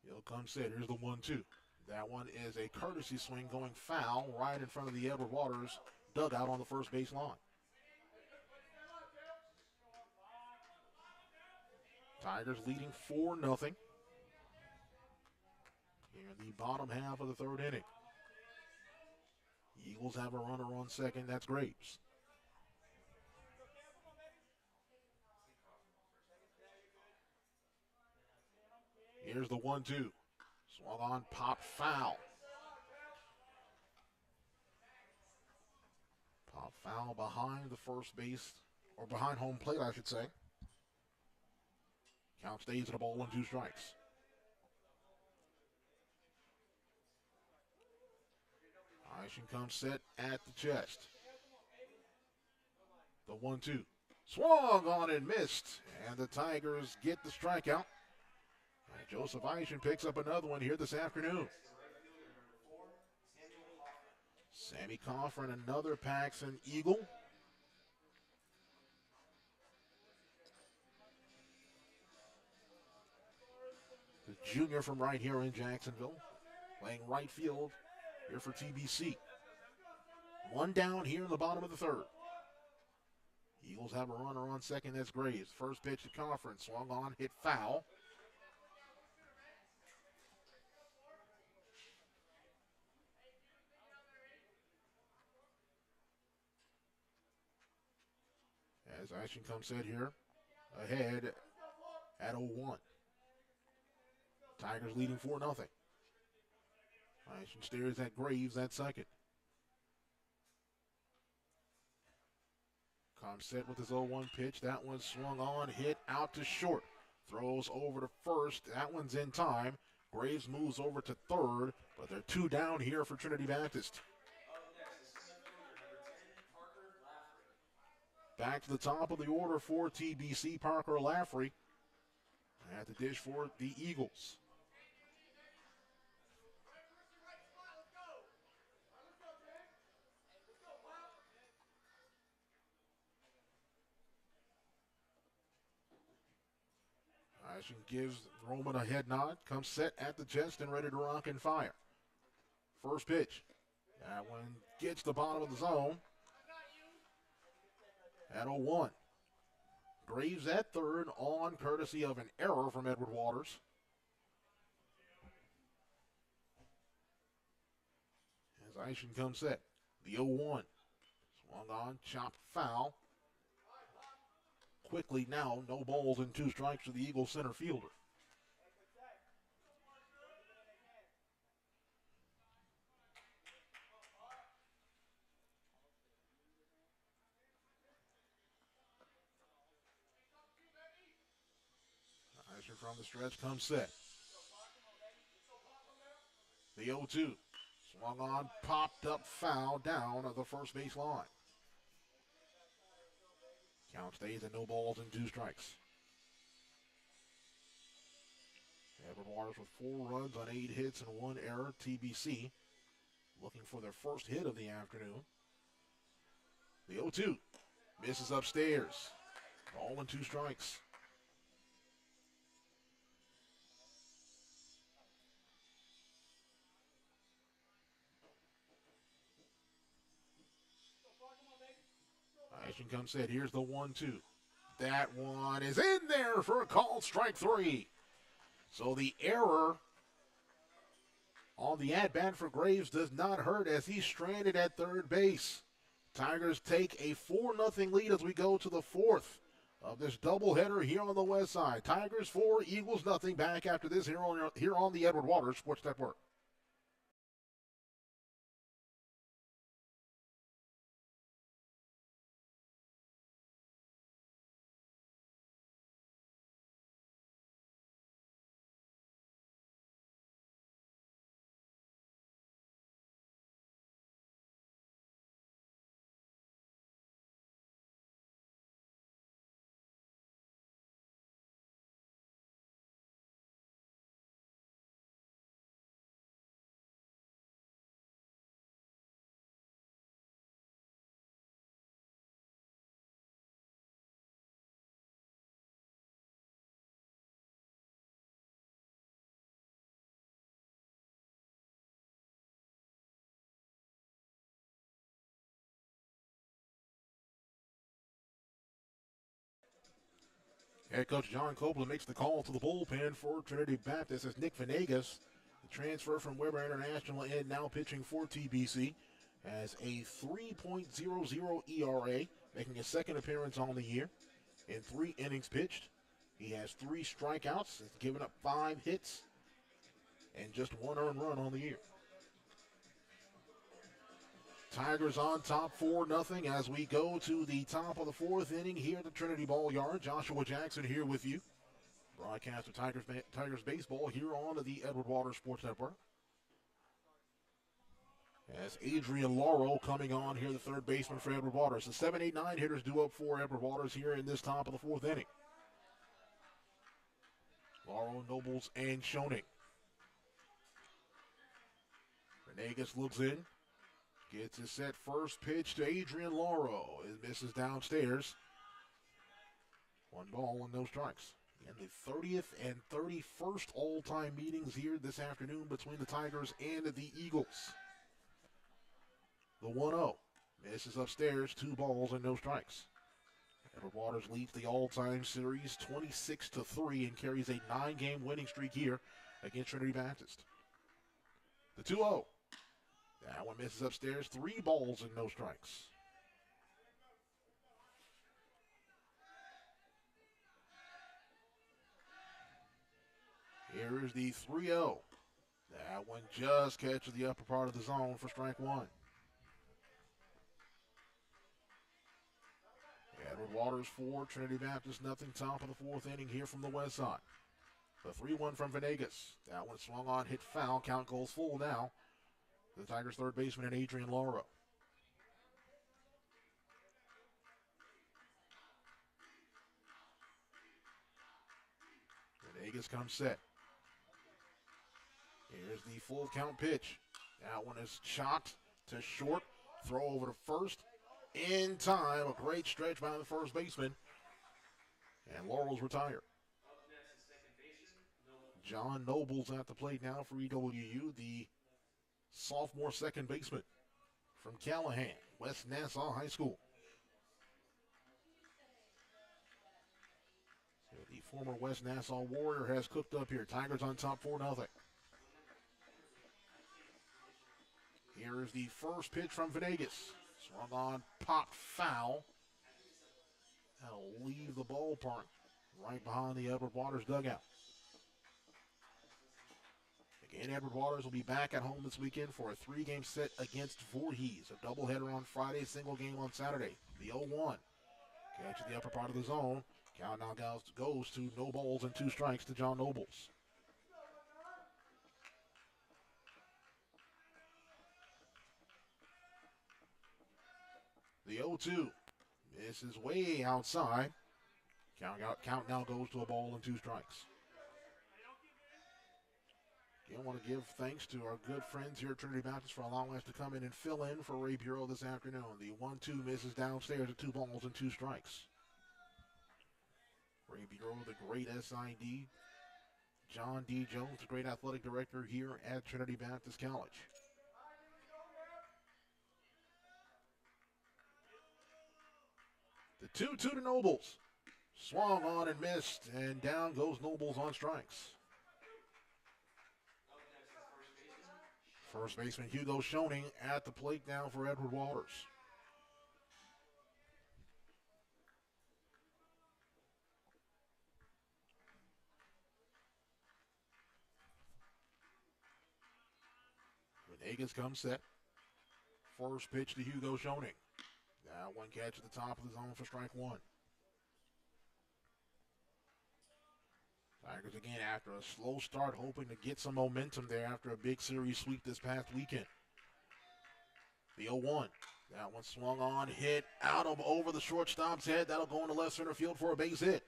He'll come set. Here's the 1-2. That one is a courtesy swing going foul right in front of the Edward Waters dugout on the first base line. Tigers leading 4-0 in the bottom half of the third inning. Eagles have a runner on second. That's Graves. Here's the 1-2. Swung on, pop, foul. Pop foul behind the first base, or behind home plate, I should say. Count stays at a ball and 2 strikes. Action comes set at the chest. The 1-2. Swung on and missed. And the Tigers get the strikeout. And Joseph Eischen picks up another one here this afternoon. Sammy Coffin, another Paxson Eagle. The junior from right here in Jacksonville, playing right field here for TBC. One down here in the bottom of the third. Eagles have a runner on second. That's Graves. First pitch to Coffin. Swung on, hit foul. As action comes set here, ahead at 0-1. Tigers leading 4-0. Action stares at Graves at second. Comes set with his 0-1 pitch. That one swung on, hit out to short. Throws over to first. That one's in time. Graves moves over to third, but they're 2 down here for Trinity Baptist. Back to the top of the order for TBC, Parker Laffrey at the dish for the Eagles. Action gives Roman a head nod, comes set at the chest and ready to rock and fire. First pitch. That one gets the bottom of the zone. At 0-1. Graves at third on courtesy of an error from Edward Waters. As Eischen comes set. The 0-1. Swung on, chopped foul. Quickly now, no balls and 2 strikes for the Eagles center fielder. Eisen from the stretch comes set. The 0-2. Swung on, popped up foul down at the first base line. Count stays at no balls and 2 strikes. Edward Waters with 4 runs on 8 hits and 1 error. TBC looking for their first hit of the afternoon. The 0-2 misses upstairs. Ball and 2 strikes. Action comes set. Here's the 1-2. That one is in there for a called strike 3. So the error on the at-bat for Graves does not hurt as he's stranded at third base. Tigers take a 4-0 lead as we go to the 4th of this doubleheader here on the west side. Tigers 4, Eagles 0. Back after this here on the Edward Waters Sports Network. Head coach John Copeland makes the call to the bullpen for Trinity Baptist as Nick Venegas, the transfer from Weber International and now pitching for TBC, has a 3.00 ERA, making his second appearance on the year. In 3 innings pitched, he has 3 strikeouts, has given up 5 hits, and just 1 earned run on the year. Tigers on top 4-0 as we go to the top of the 4th inning here at the Trinity Ball Yard. Joshua Jackson here with you. Broadcast of Tigers baseball here on the Edward Waters Sports Network. As Adrian Lauro coming on here, the third baseman for Edward Waters. The 7, 8, 9 hitters due up for Edward Waters here in this top of the 4th inning. Lauro, Nobles, and Schoening. Venegas looks in. Gets his set first pitch to Adrian Lauro. It misses downstairs. 1 ball and no strikes. And the 30th and 31st all-time meetings here this afternoon between the Tigers and the Eagles. The 1-0 misses upstairs, 2 balls and no strikes. Edward Waters leads the all-time series 26-3 and carries a 9-game winning streak here against Trinity Baptist. The 2-0. That one misses upstairs, 3 balls and no strikes. Here is the 3-0. That one just catches the upper part of the zone for strike 1. Edward Waters 4, Trinity Baptist nothing, top of the 4th inning here from the west side. The 3-1 from Venegas. That one swung on, hit foul, count goes full now. The Tigers' third baseman and Adrian Lauro. Venegas comes set. Here's the full count pitch. That one is shot to short. Throw over to first. In time, a great stretch by the first baseman. And Laurel's retired. John Nobles at the plate now for EWU, the sophomore second baseman from Callahan, West Nassau High School. So the former West Nassau Warrior has cooked up here. Tigers on top 4-0. Here is the first pitch from Venegas. Swung on, popped foul. That'll leave the ballpark right behind the Edward Waters dugout. Again, Edward Waters will be back at home this weekend for a 3-game set against Voorhees. A doubleheader on Friday, single game on Saturday. The 0-1. Catches the upper part of the zone. Count now goes to no balls and 2 strikes to John Nobles. The 0-2. This is way outside. Count now goes to a ball and 2 strikes. Again, I want to give thanks to our good friends here at Trinity Baptist for allowing us to come in and fill in for Ray Bureau this afternoon. The 1-2 misses downstairs at 2 balls and 2 strikes. Ray Bureau, the great SID. John D. Jones, the great athletic director here at Trinity Baptist College. The 2-2 to Nobles. Swung on and missed, and down goes Nobles on strikes. First baseman Hugo Schoening at the plate now for Edward Waters. Venegas comes set. First pitch to Hugo Schoening. That one catch at the top of the zone for strike 1. Tigers again after a slow start, hoping to get some momentum there after a big series sweep this past weekend. The 0-1. That one swung on, hit out of over the shortstop's head. That'll go into left center field for a base hit.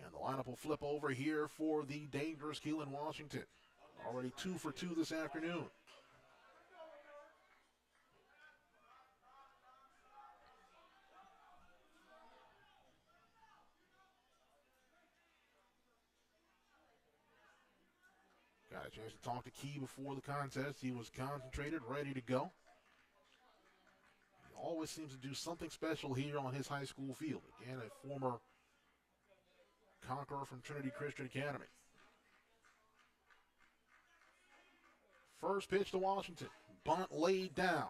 And the lineup will flip over here for the dangerous Keelan Washington. Already 2 for 2 this afternoon. Got a chance to talk to Key before the contest. He was concentrated, ready to go. He always seems to do something special here on his high school field. Again, a former conqueror from Trinity Christian Academy. First pitch to Washington. Bunt laid down.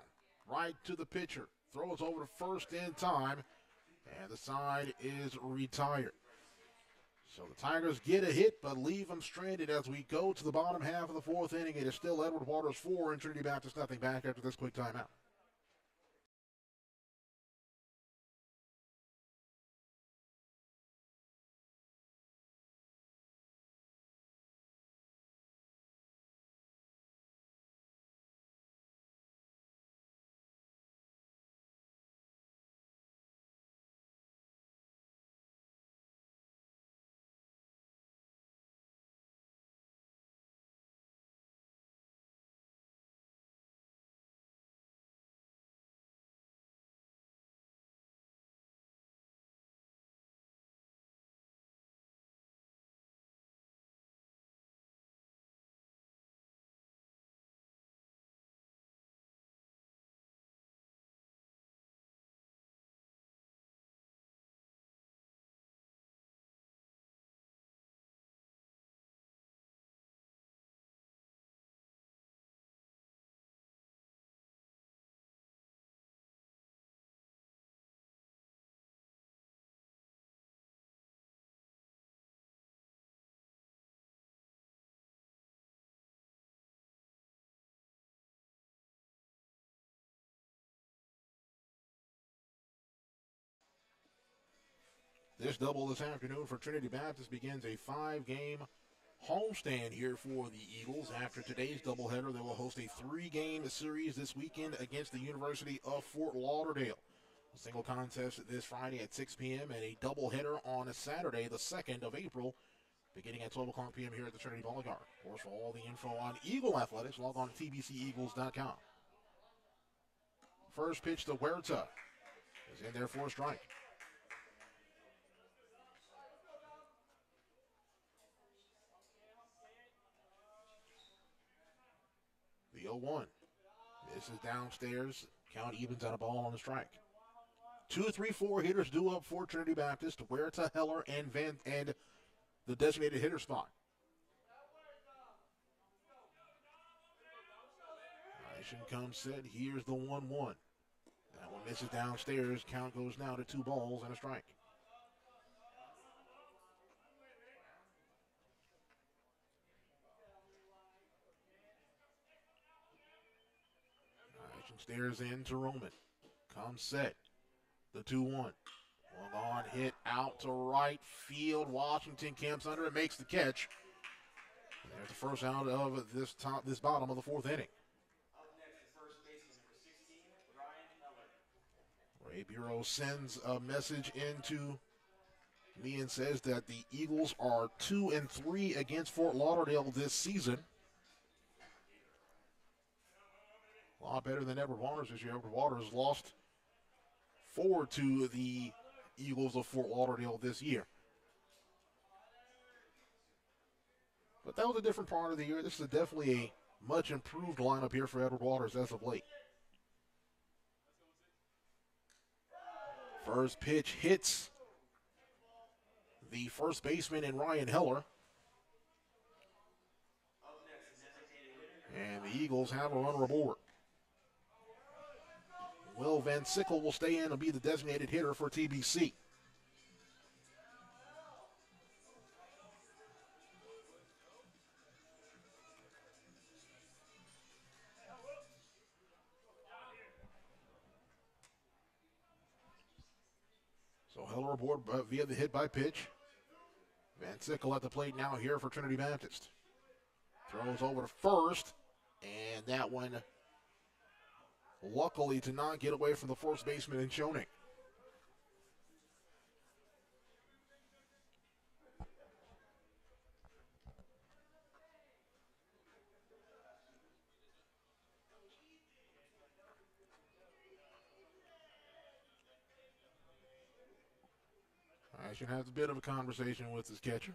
Right to the pitcher. Throws over to first in time. And the side is retired. So the Tigers get a hit, but leave them stranded as we go to the bottom half of the fourth inning. It is still Edward Waters 4 and Trinity Baptist nothing back after this quick timeout. This double this afternoon for Trinity Baptist begins a 5-game homestand here for the Eagles. After today's doubleheader, they will host a 3-game series this weekend against the University of Fort Lauderdale. A single contest this Friday at 6 p.m. and a doubleheader on a Saturday, the 2nd of April, beginning at 12 o'clock p.m. here at the Trinity Ball Yard. Of course, for all the info on Eagle Athletics, log on to tbceagles.com. First pitch to Huerta is in there for a strike. The 0-1. This is downstairs. Count evens out a ball on the strike. 2, 3, 4 hitters due up for Trinity Baptist. Huerta, Heller, and the designated hitter spot. Action comes set. Here's the 1-1. That one misses downstairs. Count goes now to 2 balls and a strike. Stares in to Roman. Comes set. The 2-1. One on hit out to right field. Washington camps under it, makes the catch. And there's the first out of this bottom of the 4th inning. Ray Bureau sends a message into me and says that the Eagles are 2-3 against Fort Lauderdale this season. A lot better than Edward Waters this year. Edward Waters lost 4 to the Eagles of Fort Lauderdale this year. But that was a different part of the year. This is definitely a much improved lineup here for Edward Waters as of late. First pitch hits the first baseman in Ryan Heller. And the Eagles have a runner aboard. Will Van Sickle will stay in and be the designated hitter for TBC. So Heller aboard via the hit by pitch. Van Sickle at the plate now here for Trinity Baptist. Throws over to first, and that one luckily to not get away from the first baseman in Schoening. I should have a bit of a conversation with his catcher.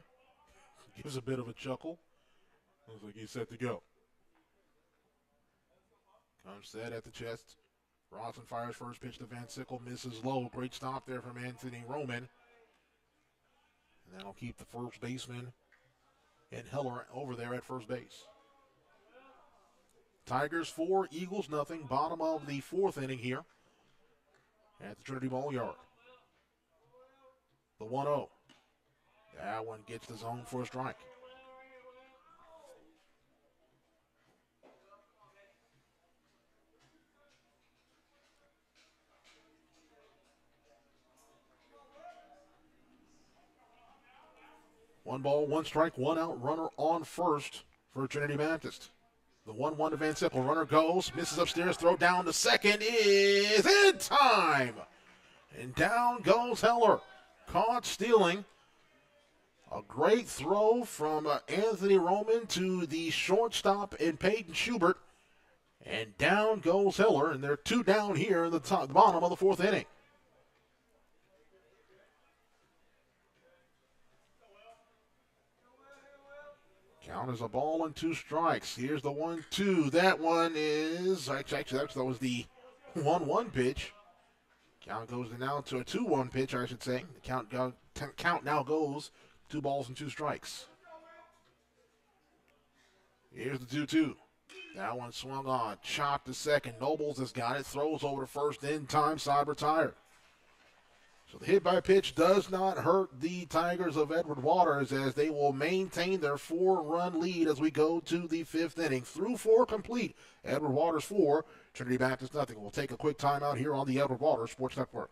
Gives a bit of a chuckle. Looks like he's set to go. Comes set at the chest. Rawson fires first pitch to Van Sickle. Misses low. Great stop there from Anthony Roman. And that'll keep the first baseman and Heller over there at first base. Tigers 4, Eagles nothing. Bottom of the fourth inning here at the Trinity Ball Yard. The 1-0. That one gets the zone for a strike. One ball, one strike, one out, runner on first for Trinity Baptist. The 1-1 to Van Sickle. Runner goes, misses upstairs, throw down to second is in time. And down goes Heller. Caught stealing. A great throw from Anthony Roman to the shortstop in Peyton Schubert. And down goes Heller, and they're 2 down here in the bottom of the fourth inning. Count is a ball and 2 strikes. Here's the 1-2. That one is, actually, that was the 1-1 pitch. Count goes now to a 2-1 pitch, I should say. The count now goes 2 balls and 2 strikes. Here's the 2-2. That one swung on, chopped to second. Nobles has got it, throws over to first in time, side retired. So the hit by pitch does not hurt the Tigers of Edward Waters as they will maintain their 4-run lead as we go to the 5th inning. Through 4 complete. Edward Waters 4, Trinity Baptist nothing. We'll take a quick timeout here on the Edward Waters Sports Network.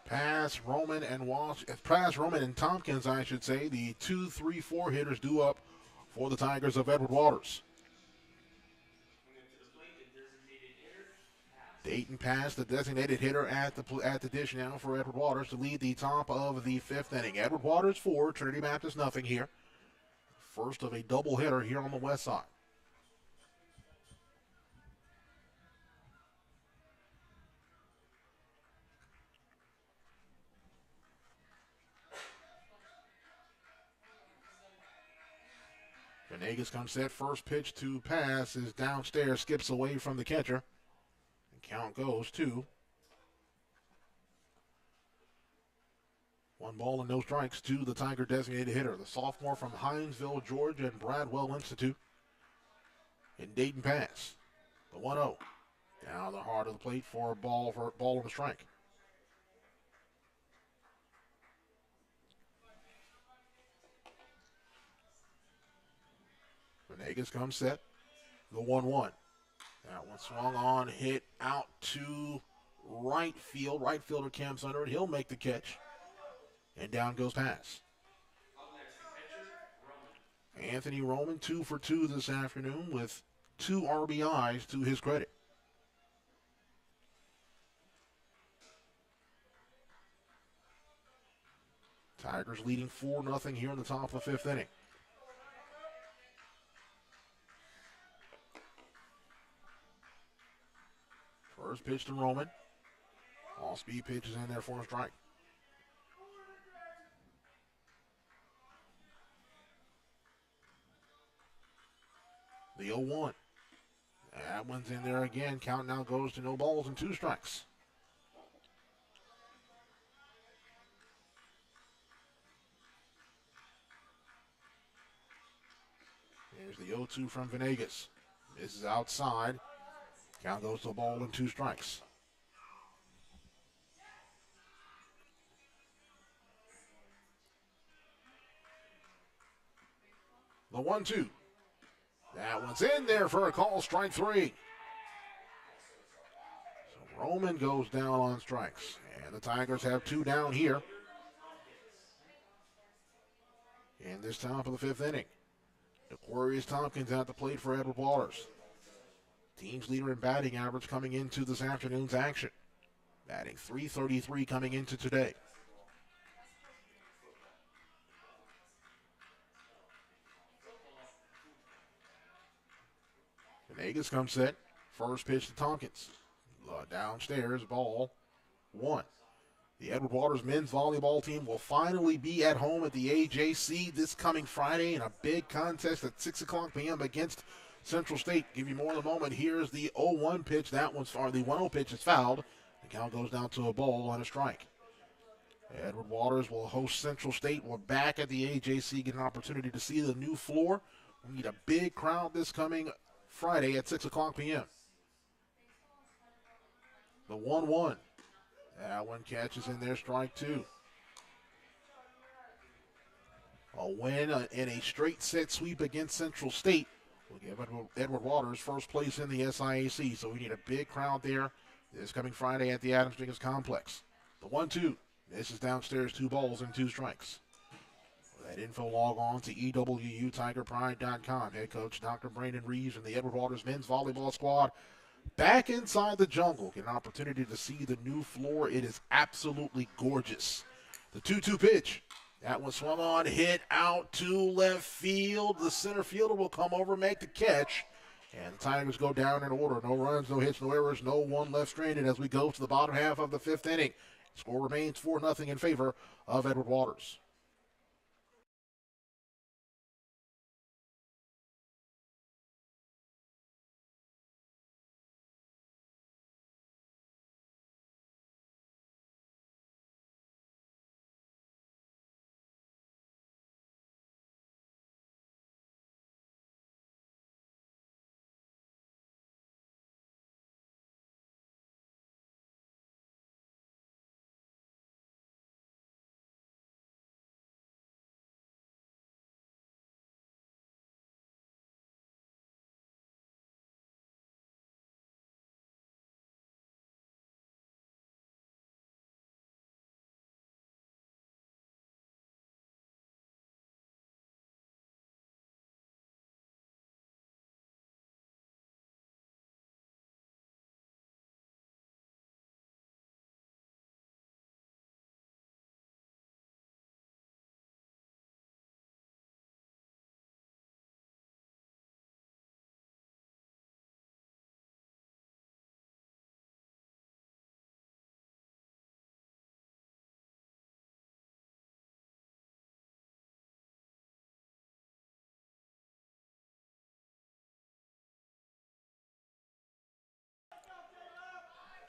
Pass Roman and Tompkins, I should say, the 2, 3, 4 hitters due up for the Tigers of Edward Waters. Dayton Pass, the designated hitter at the dish now for Edward Waters to lead the top of the 5th inning. Edward Waters 4, Trinity Baptist nothing here. First of a double hitter here on the west side. Venegas comes set. First pitch to pass is downstairs, skips away from the catcher. And count goes 2. 1 ball and no strikes to the Tiger designated hitter, the sophomore from Hinesville, Georgia, and Bradwell Institute. And Dayton Pass. The 1-0. Down the heart of the plate for a ball and a strike. Venegas comes set. The 1-1. That one swung on, hit out to right field. Right fielder camps under it. He'll make the catch. And down goes Pass. Anthony Roman 2 for 2 this afternoon with 2 RBIs to his credit. Tigers leading 4-0 here in the top of the 5th inning. First pitch to Roman. All speed pitch is in there for a strike. The 0-1. That one's in there again. Count now goes to no balls and 2 strikes. Here's the 0-2 from Venegas. This is outside. Count goes to the ball and 2 strikes. The 1-2. That one's in there for a call, strike 3. So Roman goes down on strikes. And the Tigers have 2 down here in this top of the 5th inning. Aquarius Tompkins at the plate for Edward Waters. Team's leader in batting average coming into this afternoon's action. Batting .333 coming into today. Venegas comes set. First pitch to Tompkins. Downstairs, ball 1. The Edward Waters men's volleyball team will finally be at home at the AJC this coming Friday in a big contest at 6 o'clock p.m. against Central State. Give you more in a moment. Here's the 0-1 pitch. That one's the 1-0 pitch is fouled. The count goes down to a ball and a strike. Edward Waters will host Central State. We're back at the AJC, get an opportunity to see the new floor. We need a big crowd this coming Friday at 6 o'clock p.m. The 1-1. That one catches in there, strike 2. A win in a straight set sweep against Central State will give Edward Waters first place in the SIAC. So we need a big crowd there this coming Friday at the Adams Jenkins Complex. The 1-2. This is downstairs, 2 balls and 2 strikes. For that info, log on to EWUTigerPride.com. Head coach Dr. Brandon Reeves and the Edward Waters men's volleyball squad back inside the jungle. Get an opportunity to see the new floor. It is absolutely gorgeous. The 2-2 pitch. That one swung on, hit out to left field. The center fielder will come over, make the catch. And the Tigers go down in order. No runs, no hits, no errors, no one left stranded as we go to the bottom half of the 5th inning. Score remains 4-0 in favor of Edward Waters.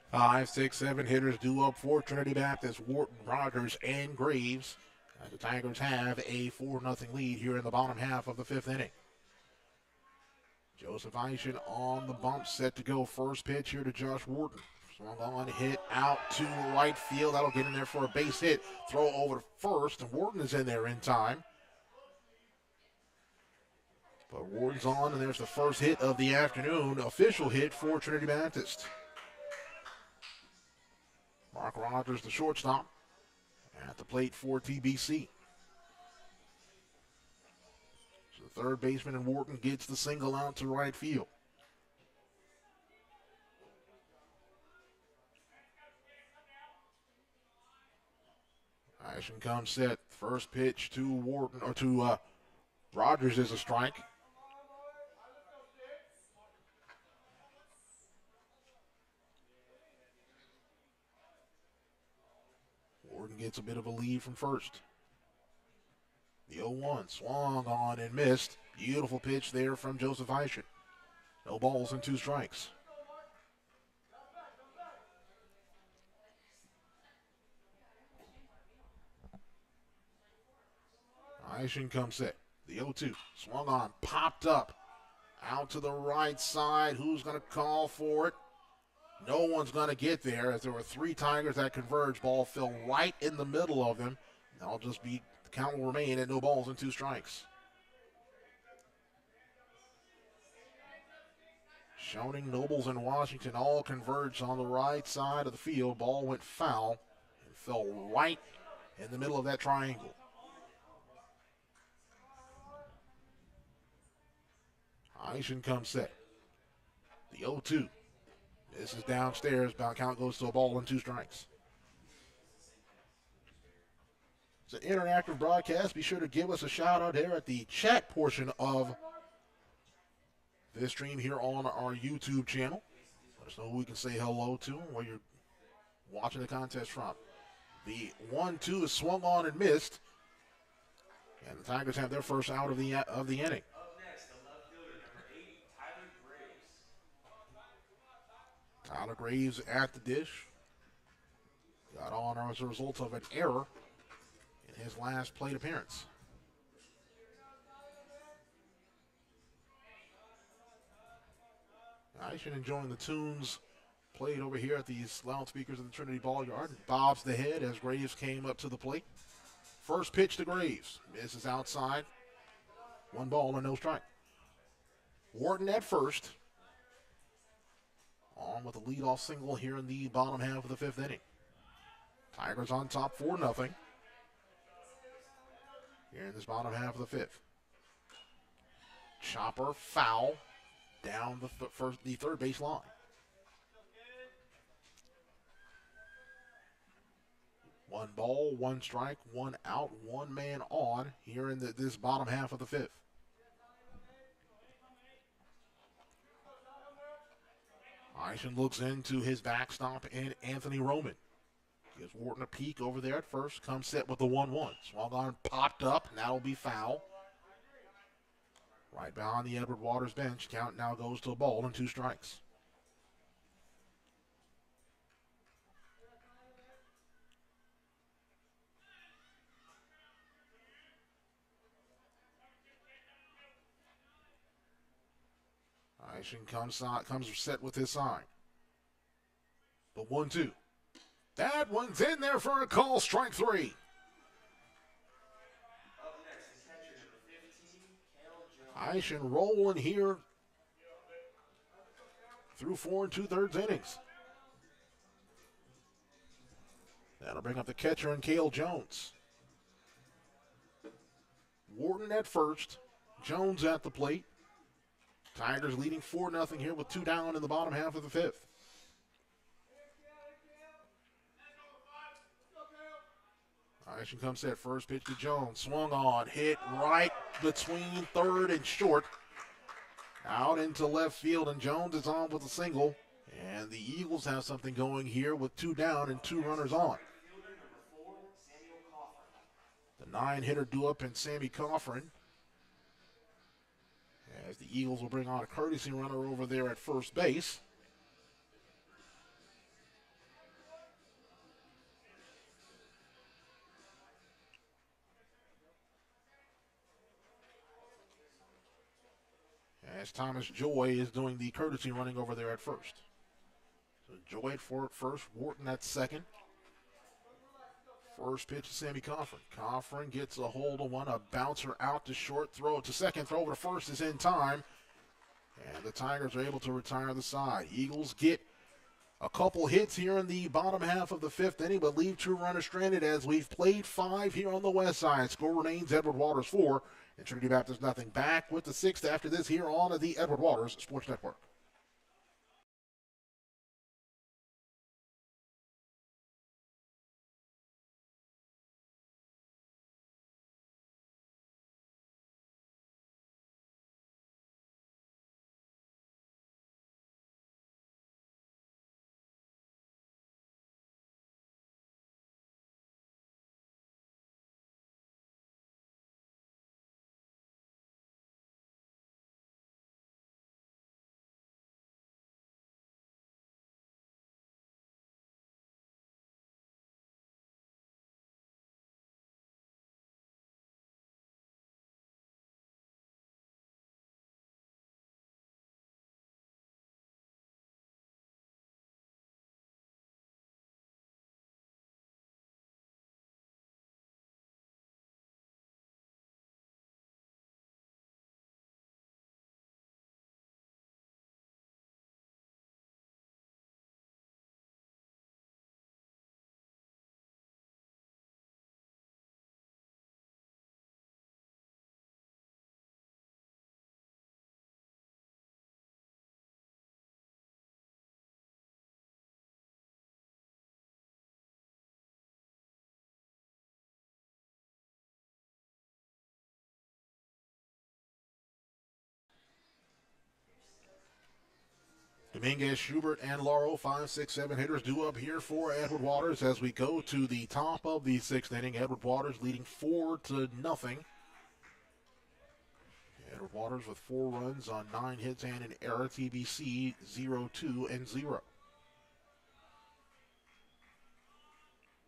Five, six, 7 hitters due up for Trinity Baptist, Wharton, Rogers, and Graves. The Tigers have a 4-0 lead here in the bottom half of the 5th inning. Joseph Eischen on the bump, set to go. First pitch here to Josh Wharton. Swung on, hit out to right field. That'll get in there for a base hit. Throw over to first, and Wharton is in there in time. But Wharton's on, and there's the first hit of the afternoon, official hit for Trinity Baptist. Mark Rogers, the shortstop, at the plate for TBC. So the third baseman and Wharton gets the single out to right field. Eischen comes set. First pitch to Wharton, or to Rogers is a strike. Wharton gets a bit of a lead from first. The 0-1 swung on and missed. Beautiful pitch there from Joseph Eischen. No balls and 2 strikes. Eischen comes set. The 0-2. Swung on, popped up. Out to the right side. Who's going to call for it? No one's going to get there, as there were three Tigers that converged. Ball fell right in the middle of them. That'll just be, the count will remain at no balls and 2 strikes. Schoening, Nobles, and Washington all converged on the right side of the field. Ball went foul and fell right in the middle of that triangle. Eischen comes set. The 0-2. This is downstairs. Count goes to a ball and 2 strikes. It's an interactive broadcast. Be sure to give us a shout out there at the chat portion of this stream here on our YouTube channel. Let us know who we can say hello to where you're watching the contest from. The 1-2 is swung on and missed. And the Tigers have their first out of the inning. Up next, the left fielder, number 8, Tyler Graves. Tyler Graves at the dish. Got on as a result of an error in his last plate appearance. Eischen enjoying the tunes played over here at these loudspeakers of the Trinity Ball Yard. Bobs the head as Graves came up to the plate. First pitch to Graves. Misses outside. 1 ball and no strike. Wharton at first. On with a leadoff single here in the bottom half of the 5th inning. Tigers on top 4-0. Here in this bottom half of the 5th. Chopper foul down the third base line. One ball, 1 strike, 1 out, 1 man on here in this bottom half of the 5th. Eischen looks into his backstop and Anthony Roman. Gives Wharton a peek over there at first. Comes set with the 1-1. Swung on, popped up, and that'll be foul. Right behind the Edward Waters bench. Count now goes to a ball and 2 strikes. Eischen comes set with his sign. The 1-2. That one's in there for a call. Strike 3. Up next, the catcher, number 15, Cale Jones. Eischen rolling here through 4 2/3 innings. That'll bring up the catcher and Cale Jones. Wharton at first. Jones at the plate. Tigers leading 4-0 here with 2 down in the bottom half of the 5th. Eischen comes set. First pitch to Jones. Swung on. Hit right between third and short. Out into left field, and Jones is on with a single. And the Eagles have something going here with 2 down and 2 runners on. Fielder, number 4, Samuel Coughlin. The 9-hitter due up and Sammy Coughlin. As the Eagles will bring on a courtesy runner over there at first base. As Thomas Joy is doing the courtesy running over there at first. So Joy at first, Wharton at second. First pitch to Sammy Coughlin. Coughlin gets a hold of one, a bouncer out to short, throw it to second, throw over to first is in time. And the Tigers are able to retire the side. Eagles get a couple hits here in the bottom half of the 5th inning, but leave 2 runners stranded as we've played 5 here on the west side. Score remains Edward Waters 4 and Trinity Baptist nothing. Back with the 6th after this here on the Edward Waters Sports Network. Dominguez, Schubert, and Lauro, 5, 6, 7 hitters due up here for Edward Waters as we go to the top of the sixth inning. Edward Waters leading 4-0. Edward Waters with 4 runs on 9 hits and an error. TBC 0-2-0.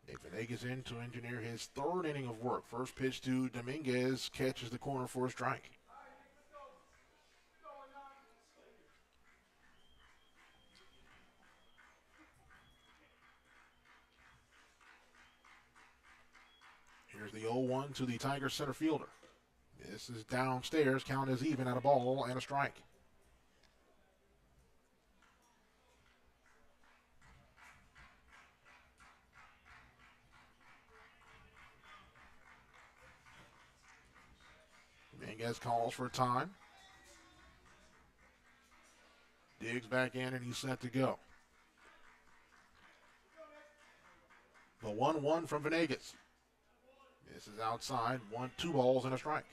Nick Venegas in to engineer his third inning of work. First pitch to Dominguez, catches the corner for a strike. Here's the 0-1 to the Tigers center fielder. This is downstairs, count is even at a ball and a strike. Dominguez calls for time. Digs back in and he's set to go. The 1-1 from Venegas. This is outside, 2 balls and a strike.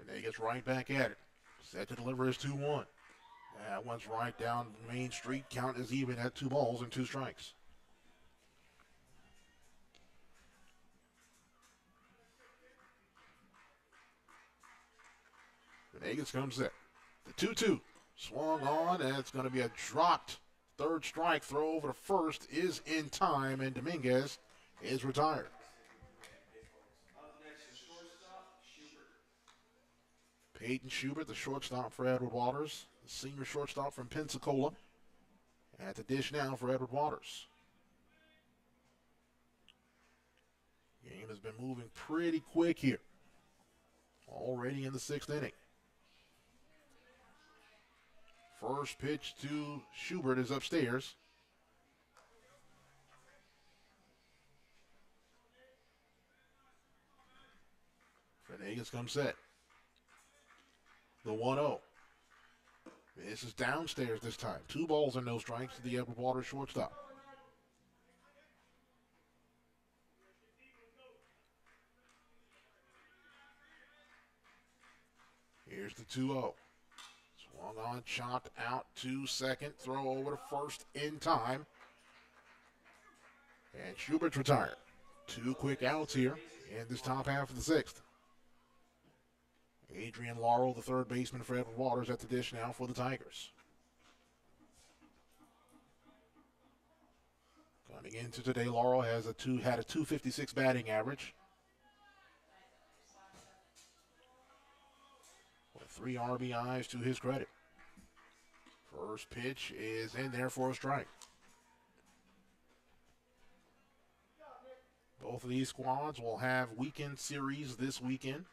Venegas right back at it. Set to deliver his 2-1. That one's right down Main Street. Count is even at 2 balls and 2 strikes. Venegas comes in. The 2-2 swung on, and it's going to be a dropped third strike. Throw over to first is in time, and Dominguez is retired. Peyton Schubert, the shortstop for Edward Waters, the senior shortstop from Pensacola. At the dish now for Edward Waters. Game has been moving pretty quick here. Already in the 6th inning. First pitch to Schubert is upstairs. Venegas comes set. The 1-0. This is downstairs this time. 2 balls and no strikes to the Edward Waters shortstop. Here's the 2-0. Swung on, chopped out to second. Throw over to first in time. And Schubert's retired. 2 quick outs here in this top half of the 6th. Adrian Laurel, the third baseman for Edward Waters, at the dish now for the Tigers. Coming into today, Laurel had a 256 batting average. With 3 RBIs to his credit. First pitch is in there for a strike. Both of these squads will have weekend series this weekend.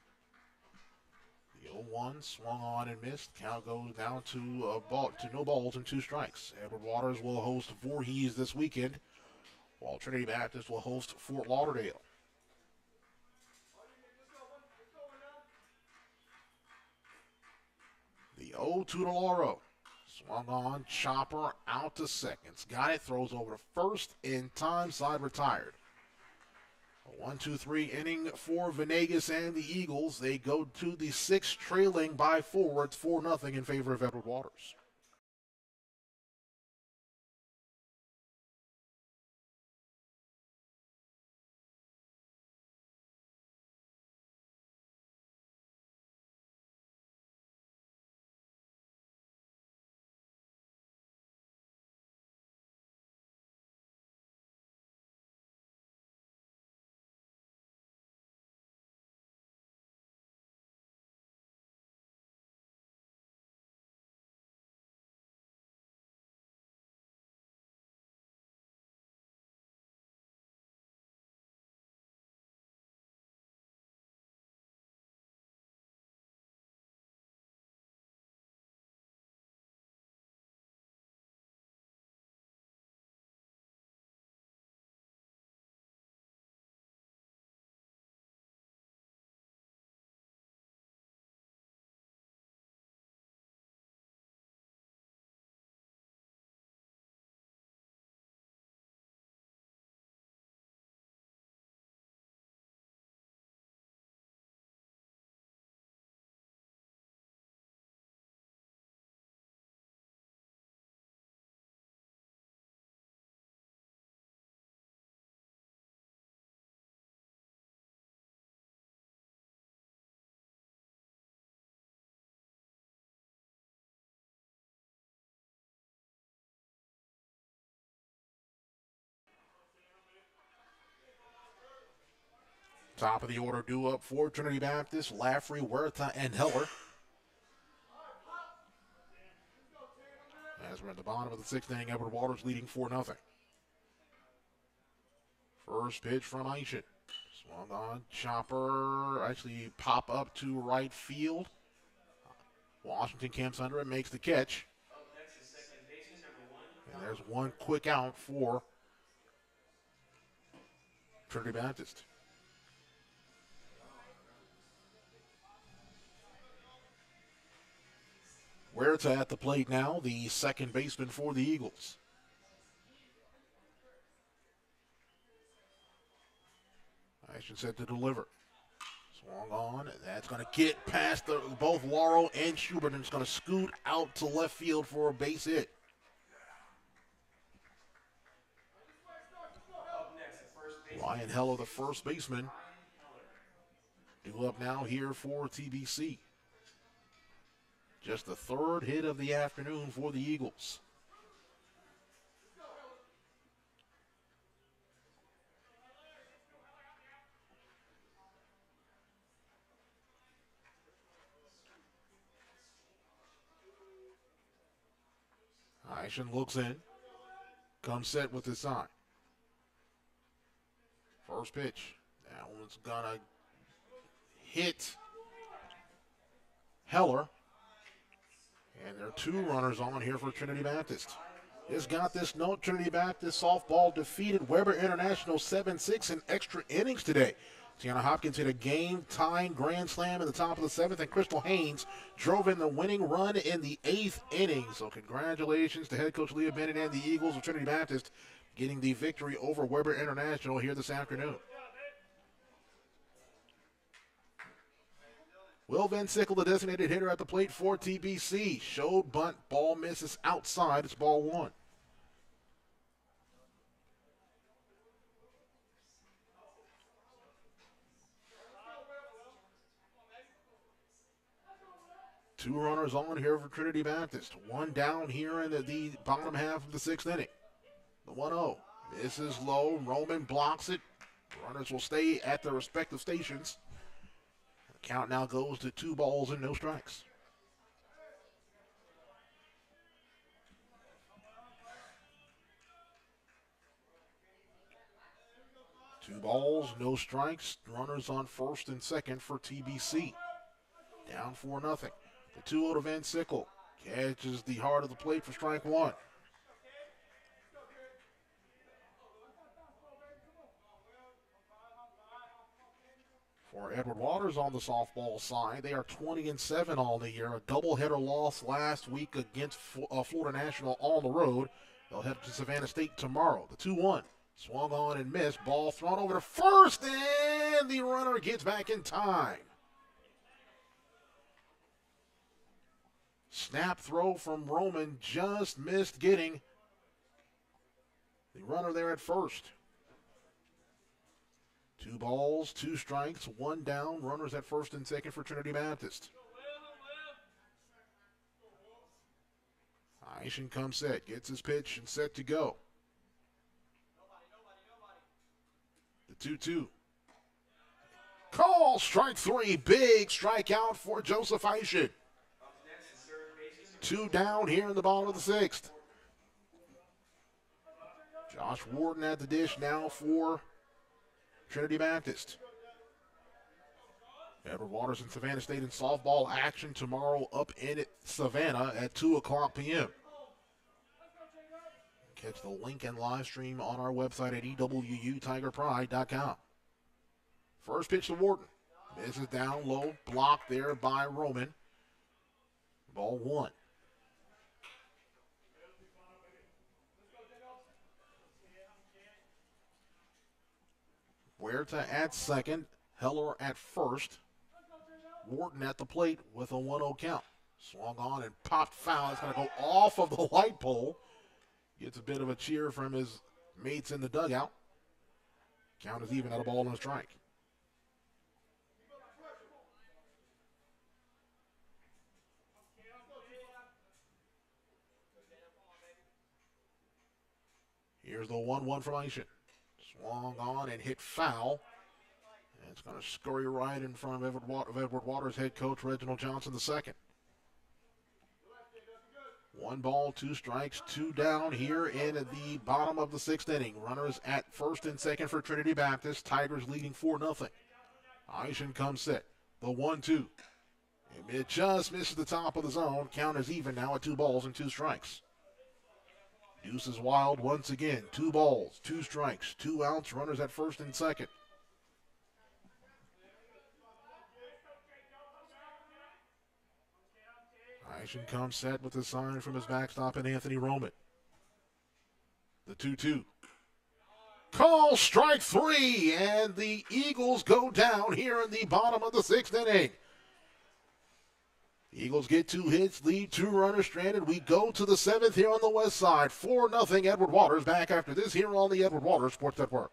The 0-1 swung on and missed. Count goes down to no balls and 2 strikes. Edward Waters will host Voorhees this weekend, while Trinity Baptist will host Fort Lauderdale. The 0-2 to Lauro. Swung on, chopper out to seconds. Got it, throws over to first in time, side retired. A 1-2-3 inning for Venegas and the Eagles. They go to the 6th, trailing by 4. It's 4-0 in favor of Edward Waters. Top of the order due up for Trinity Baptist, Laffrey, Huerta, and Heller. As we're at the bottom of the sixth inning, Edward Waters leading 4-0. First pitch from Aishin. Swung on, chopper, actually pop up to right field. Washington camps under it, makes the catch. And there's one quick out for Trinity Baptist. Huerta at the plate now, the second baseman for the Eagles. Action set to deliver. Swung on, and that's going to get past both Laurel and Schubert, and it's going to scoot out to left field for a base hit. Ryan Heller, the first baseman, due up now here for TBC. Just the third hit of the afternoon for the Eagles. Aishin looks in, comes set with his side. First pitch. That one's gonna hit Heller. And there are two runners on here for Trinity Baptist. It's got this note: Trinity Baptist softball defeated Weber International 7-6 in extra innings today. Tiana Hopkins hit a game-tying grand slam in the top of the seventh, and Crystal Haynes drove in the winning run in the eighth inning. So congratulations to head coach Leah Bennett and the Eagles of Trinity Baptist getting the victory over Weber International here this afternoon. Will Van Sickle, the designated hitter at the plate for TBC. Showed bunt, ball misses outside. It's ball one. Two runners on here for Trinity Baptist. One down here in the bottom half of the sixth inning. The 1-0. Misses low. Roman blocks it. Runners will stay at their respective stations. The count now goes to 2 balls and no strikes. Two balls, no strikes. Runners on first and second for TBC. Down 4-0. The 2-0 to Van Sickle. Catches the heart of the plate for strike one. For Edward Waters on the softball side, they are 20-7 all the year. A doubleheader loss last week against Florida National on the road. They'll head to Savannah State tomorrow. The 2-1. Swung on and missed. Ball thrown over to first, and the runner gets back in time. Snap throw from Roman just missed getting the runner there at first. 2 balls, 2 strikes, 1 down. Runners at first and second for Trinity Baptist. Aishin comes set, gets his pitch and set to go. The 2-2. Call, strike 3. Big strikeout for Joseph Aishin. 2 down here in the bottom of the sixth. Josh Warden at the dish now for Trinity Baptist. Edward Waters and Savannah State in softball action tomorrow up in Savannah at 2 o'clock p.m. Catch the link and live stream on our website at ewutigerpride.com. First pitch to Warden. Misses down low, blocked there by Roman. Ball 1. Huerta at second, Heller at first. Wharton at the plate with a 1-0 count. Swung on and popped foul. It's going to go off of the light pole. Gets a bit of a cheer from his mates in the dugout. Count is even at a ball and a strike. Here's the 1-1 from Aishin. Swung on and hit foul. It's going to scurry right in front of Edward Waters head coach Reginald Johnson II. 1 ball, 2 strikes, 2 down here in the bottom of the 6th inning. Runners at first and second for Trinity Baptist. Tigers leading 4-0. Eisen comes set. The 1-2. It just misses the top of the zone. Count is even now at 2 balls and 2 strikes. Deuce is wild once again. 2 balls, 2 strikes, 2 outs. Runners at first and second. Eisen comes set with a sign from his backstop and Anthony Roman. The 2-2. Call strike 3, and the Eagles go down here in the bottom of the 6th inning. The Eagles get 2 hits, lead 2 runners stranded. We go to the 7th here on the west side. 4-0 Edward Waters. Back after this here on the Edward Waters Sports Network.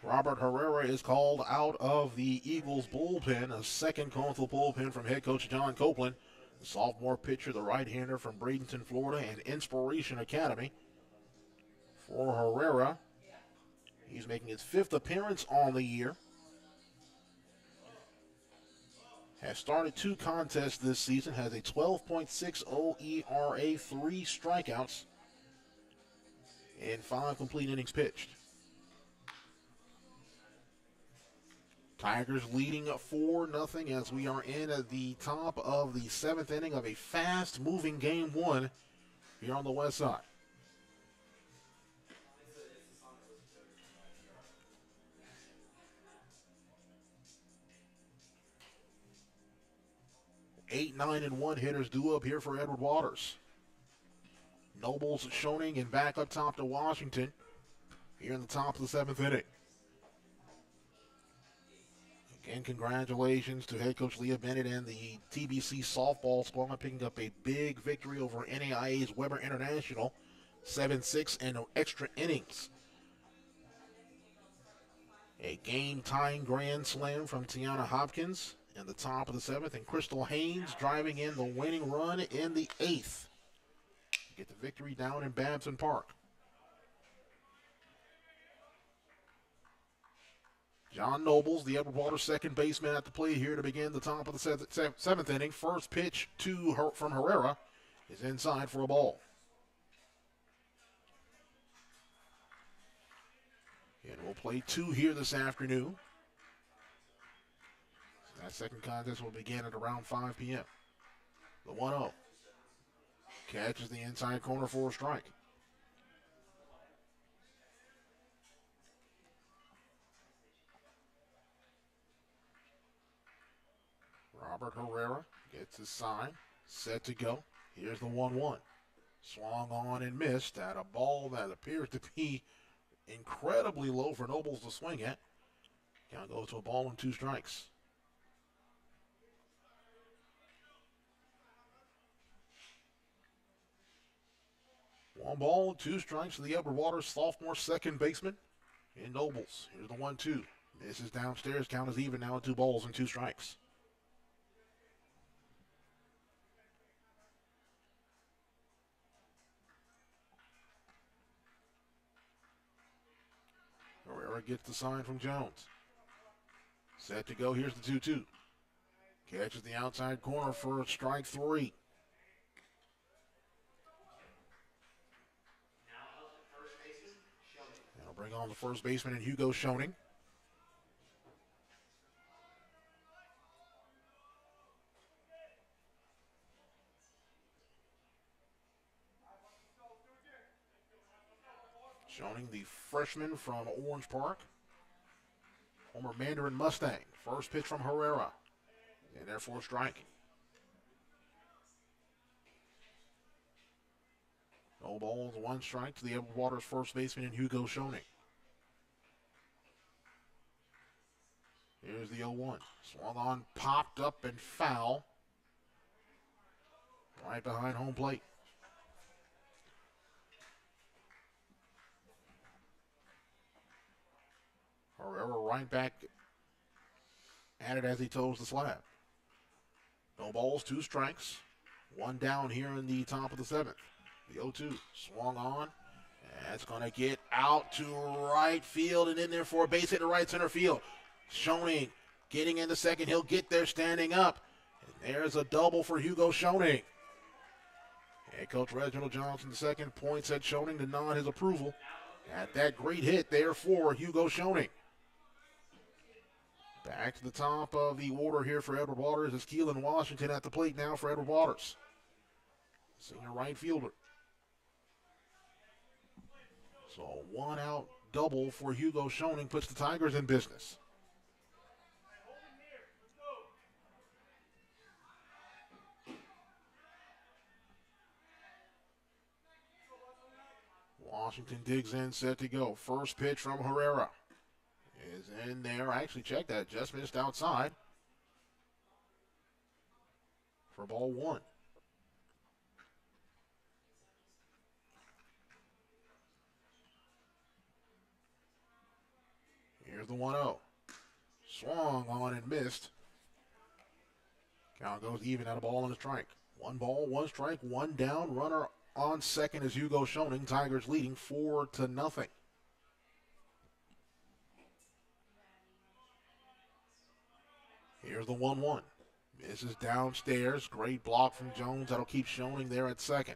Robert Herrera is called out of the Eagles bullpen. A second call to the bullpen from head coach John Copeland. The sophomore pitcher, the right-hander from Bradenton, Florida, and Inspiration Academy. For Herrera, he's making his 5th appearance on the year. Has started 2 contests this season. Has a 12.60 ERA, 3 strikeouts, and 5 complete innings pitched. Tigers leading 4-0 as we are in at the top of the 7th inning of a fast-moving game 1 here on the west side. Eight, 9, and 1 hitters due up here for Edward Waters. Nobles, Schoening, and back up top to Washington here in the top of the 7th inning. Again, congratulations to head coach Leah Bennett and the TBC softball squad picking up a big victory over NAIA's Weber International, 7-6 and extra innings. A game-tying grand slam from Tiana Hopkins in the top of the 7th, and Crystal Haynes driving in the winning run in the 8th. Get the victory down in Babson Park. John Nobles, the Edward Waters second baseman at the plate here to begin the top of the 7th inning. First pitch from Herrera is inside for a ball. And we'll play 2 here this afternoon. That second contest will begin at around 5 p.m. The 1-0. Catches the inside corner for a strike. Robert Herrera gets his sign, set to go. Here's the 1-1. Swung on and missed at a ball that appears to be incredibly low for Nobles to swing at. Count goes to a ball and 2 strikes. One ball, 2 strikes to the Edward Waters sophomore second baseman in Nobles. Here's the 1-2. Misses downstairs. Count is even now at 2 balls and 2 strikes. Herrera gets the sign from Jones. Set to go. Here's the 2-2. Catches the outside corner for strike 3. That'll bring on the first baseman and Hugo Schoening. Schoening, the freshman from Orange Park. Former Mandarin Mustang. First pitch from Herrera. And there for a strike. No balls, one strike to the Edward Waters first baseman, Hugo Schoening. Here's the 0-1. Swung on, popped up, and foul. Right behind home plate. Herrera right back at it as he toes the slab. No balls, two strikes. One down here in the top of the seventh. The 0-2 swung on. That's going to get out to right field and in there for a base hit to right center field. Schoening getting into second. He'll get there standing up. And there's a double for Hugo Schoening. Head coach Reginald Johnson II points at Schoening to nod his approval at that great hit there for Hugo Schoening. Back to the top of the order here for Edward Waters is Keelan Washington at the plate now for Edward Waters. Senior right fielder. So a one-out double for Hugo Schoening puts the Tigers in business. Washington digs in, set to go. First pitch from Herrera is in there. I actually checked that. Just missed outside for ball one. Here's the 1-0. Swung on and missed. Count goes even at a ball and a strike. One ball, one strike, one down. Runner on second is Hugo Schoening. Tigers leading 4-0. Here's the 1-1. Misses downstairs. Great block from Jones. That'll keep Schoening there at second.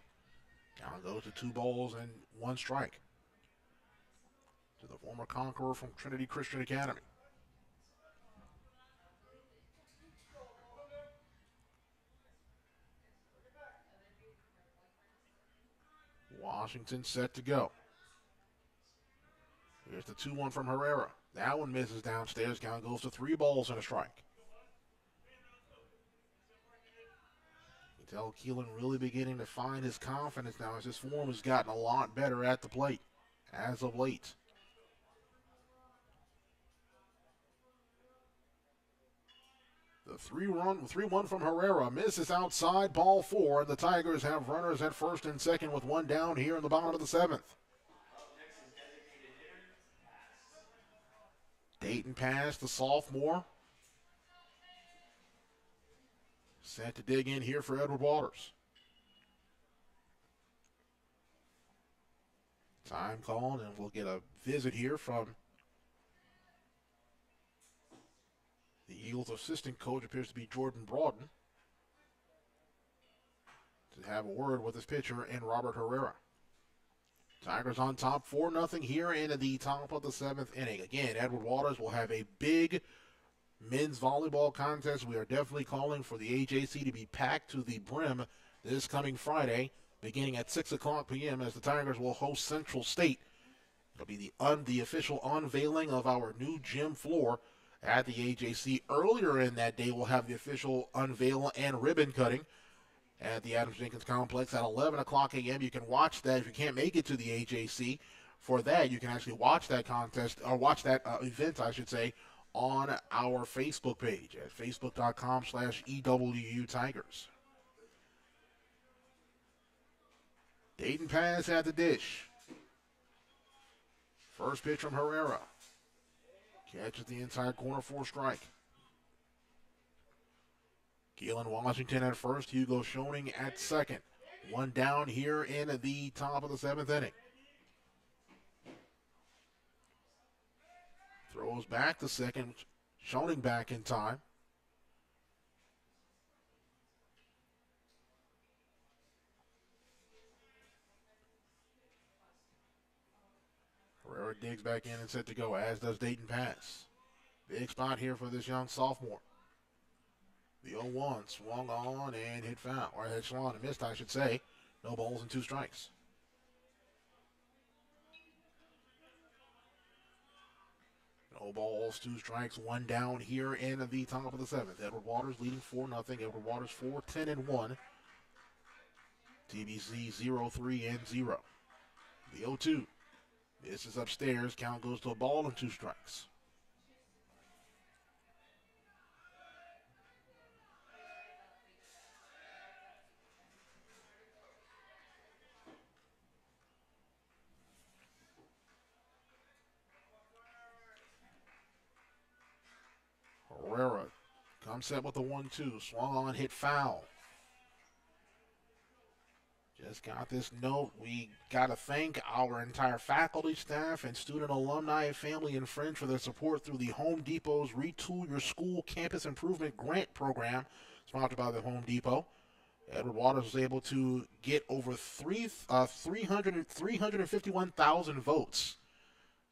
Count goes to 2 balls and 1 strike to the former Conqueror from Trinity Christian Academy. Washington set to go. Here's the 2-1 from Herrera. That one misses downstairs. Count goes to 3 balls and a strike. You can tell Keelan really beginning to find his confidence now as his form has gotten a lot better at the plate as of late. The 3-1 from Herrera misses outside, ball 4, and the Tigers have runners at first and second with 1 down here in the bottom of the 7th. Dayton Pass, the sophomore, set to dig in here for Edward Waters. Time called, and we'll get a visit here from the Eagles' assistant coach, appears to be Jordan Broughton, to have a word with his pitcher and Robert Herrera. Tigers on top 4-0 here in the top of the 7th inning. Again, Edward Waters will have a big men's volleyball contest. We are definitely calling for the AJC to be packed to the brim this coming Friday, beginning at 6 o'clock p.m. as the Tigers will host Central State. It'll be the official unveiling of our new gym floor at the AJC. Earlier in that day, we'll have the official unveil and ribbon cutting at the Adams Jenkins Complex at 11 o'clock a.m. You can watch that if you can't make it to the AJC. For that, you can actually watch that contest, or watch that event, I should say, on our Facebook page at facebook.com/EWU Tigers. Dayton Pass at the dish. First pitch from Herrera. Catches the inside corner for a strike. Keelan Washington at first, Hugo Schoening at second. 1 down here in the top of the 7th inning. Throws back to second, Schoening back in time. Herrera digs back in and set to go, as does Dayton Pass. Big spot here for this young sophomore. The 0-1 swung on and hit foul, or hit swung and missed, I should say. No balls and 2 strikes. No balls, 2 strikes, 1 down here in the top of the 7th. Edward Waters leading 4-0. Edward Waters 4-10-1. TBC 0-3-0. The 0-2. This is upstairs. Count goes to a ball and 2 strikes. Herrera comes set with the 1-2. Swung on, hit foul. Just got this note. We got to thank our entire faculty, staff, and student alumni, family, and friends for their support through the Home Depot's Retool Your School Campus Improvement Grant Program, sponsored by the Home Depot. Edward Waters was able to get over 351,000 votes.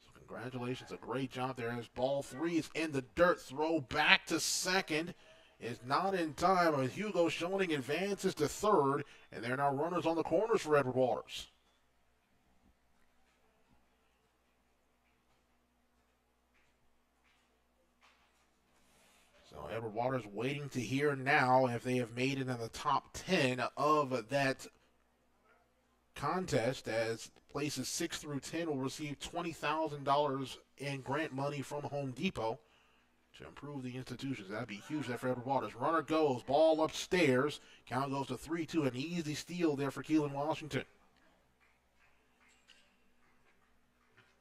So congratulations, a great job there. As ball 3 is in the dirt, throw back to second. Is not in time. Hugo Schoening advances to third, and there are now runners on the corners for Edward Waters. So Edward Waters waiting to hear now if they have made it in the top 10 of that contest, as places 6 through 10 will receive $20,000 in grant money from Home Depot to improve the institutions. That'd be huge there for Edward Waters. Runner goes, ball upstairs. Count goes to 3-2, an easy steal there for Keelan Washington.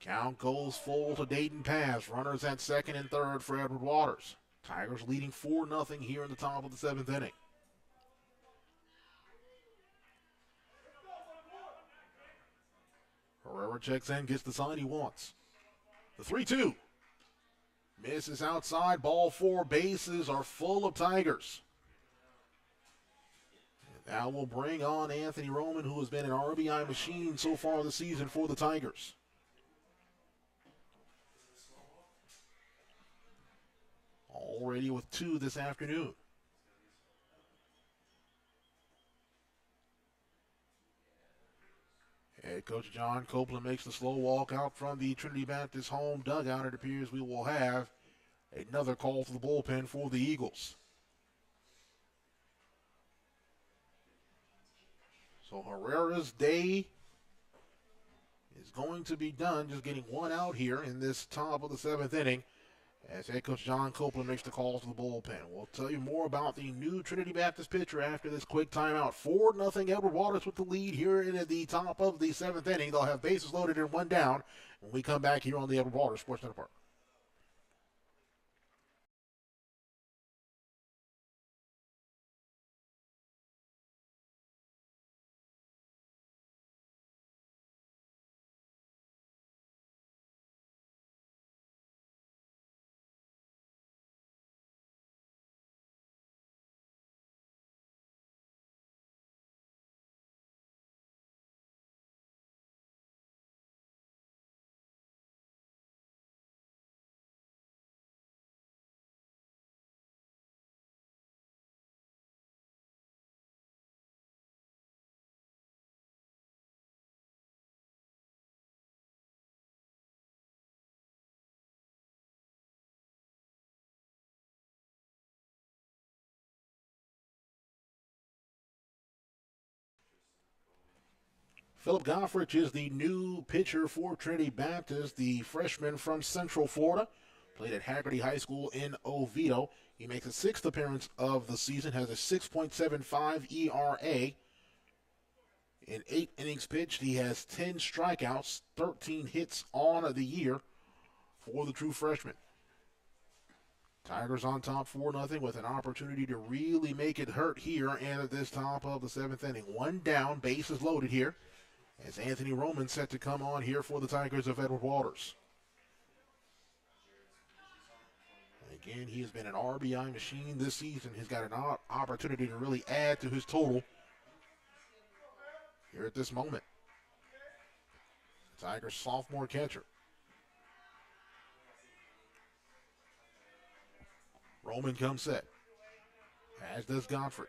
Count goes full to Dayton Pass. Runners at second and third for Edward Waters. Tigers leading 4-0 here in the top of the 7th inning. Herrera checks in, gets the sign he wants. The 3-2. Misses outside, ball 4, bases are full of Tigers. And that will bring on Anthony Roman, who has been an RBI machine so far this season for the Tigers. Already with 2 this afternoon. Head coach John Copeland makes the slow walk out from the Trinity Baptist home dugout. It appears we will have another call to the bullpen for the Eagles. So Herrera's day is going to be done, just getting 1 out here in this top of the 7th inning, as head coach John Copeland makes the call to the bullpen. We'll tell you more about the new Trinity Baptist pitcher after this quick timeout. 4-0 Edward Waters with the lead here in the top of the 7th inning. They'll have bases loaded and 1 down when we come back here on the Edward Waters Sports Network. Philip Goffrich is the new pitcher for Trinity Baptist, the freshman from Central Florida. Played at Haggerty High School in Oviedo. He makes his 6th appearance of the season, has a 6.75 ERA. In 8 innings pitched, he has 10 strikeouts, 13 hits on the year for the true freshman. Tigers on top 4-0 with an opportunity to really make it hurt here and at this top of the 7th inning. 1 down, bases loaded here, as Anthony Roman set to come on here for the Tigers of Edward Waters. Again, he has been an RBI machine this season. He's got an opportunity to really add to his total here at this moment. The Tigers sophomore catcher. Roman comes set, as does Gottfried.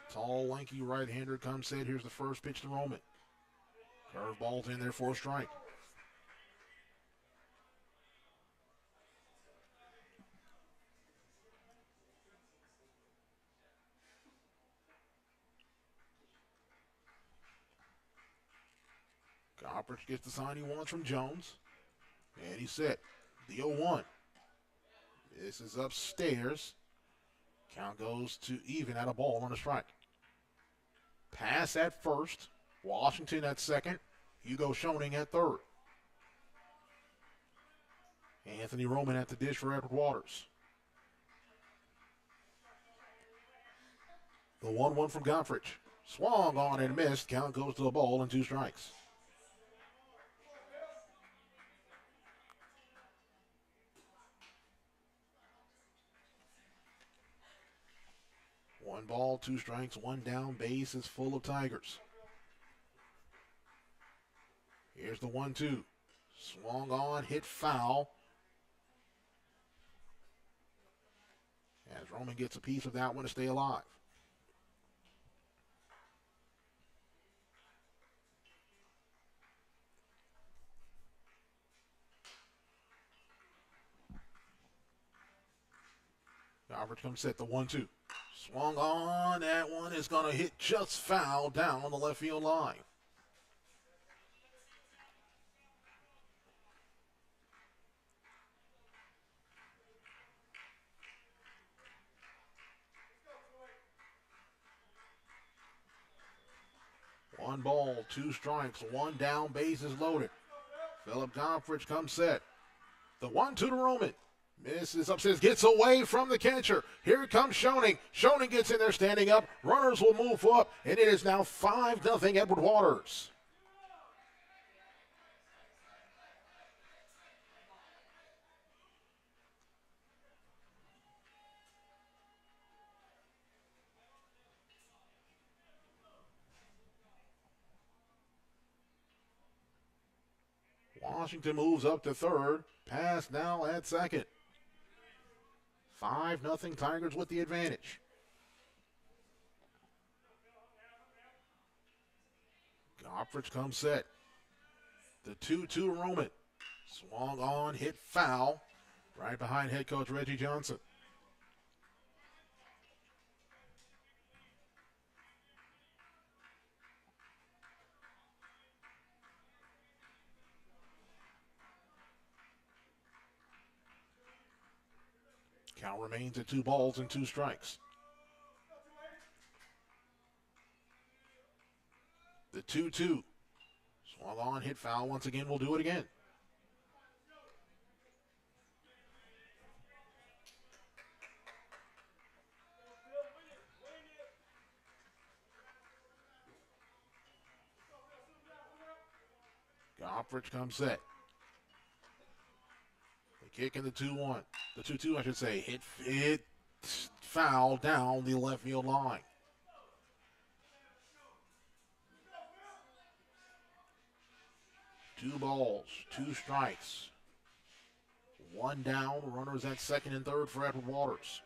Tall, lanky right-hander comes set. Here's the first pitch to Roman. Curveball's in there for a strike. Goffridge gets the sign he wants from Jones. And he's set. The 0-1. This is upstairs. Count goes to even at a ball on a strike. Pass at first. Washington at second. Hugo Schoening at third. Anthony Roman at the dish for Edward Waters. The 1-1 from Goffridge. Swung on and missed. Count goes to the ball and 2 strikes. One ball, 2 strikes, 1 down. Base is full of Tigers. Here's the 1-2. Swung on, hit foul. As Roman gets a piece of that one to stay alive. Goffridge comes set, the 1-2. Swung on, that one is going to hit just foul down the left field line. One ball, 2 strikes, 1 down, bases loaded. Philip Goffridge comes set. The 1-2 to Roman. Misses upstairs, gets away from the catcher. Here comes Schoening. Schoening gets in there standing up. Runners will move up, and it is now 5-0 Edward Waters. Washington moves up to third. Pass now at second. 5-0 Tigers with the advantage. Goffridge comes set. The 2-2 Roman. Swung on, hit foul. Right behind head coach Reggie Johnson. Count remains at 2 balls and 2 strikes. The 2-2. Swung on, hit foul once again. We'll do it again. Goffridge comes set. The kick in the 2-1. The 2-2, I should say. Hit foul down the left field line. Two balls, 2 strikes. 1 down. Runners at second and third for Edward Waters.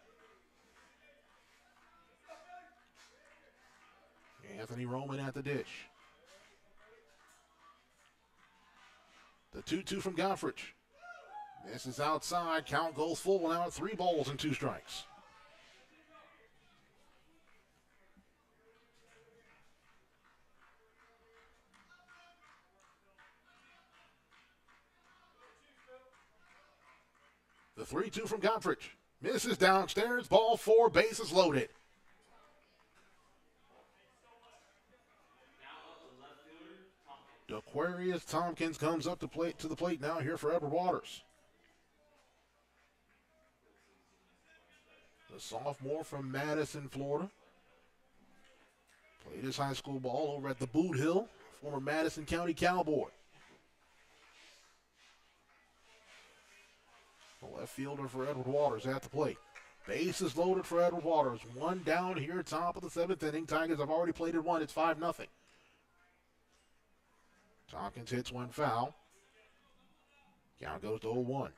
Anthony Roman at the dish. The 2-2 from Goffridge. This is outside. Count goes full now at 3 balls and 2 strikes. The 3-2 from Goffridge. Misses downstairs. Ball 4. Bases loaded. Aquarius Tompkins comes up to the plate now here for Edward Waters. The sophomore from Madison, Florida. Played his high school ball over at the Boot Hill, former Madison County Cowboy. The left fielder for Edward Waters at the plate. Bases loaded for Edward Waters. 1 down here, top of the 7th inning. Tigers have already played at 1. It's 5-0. Tompkins hits 1 foul. Count goes to 0-1.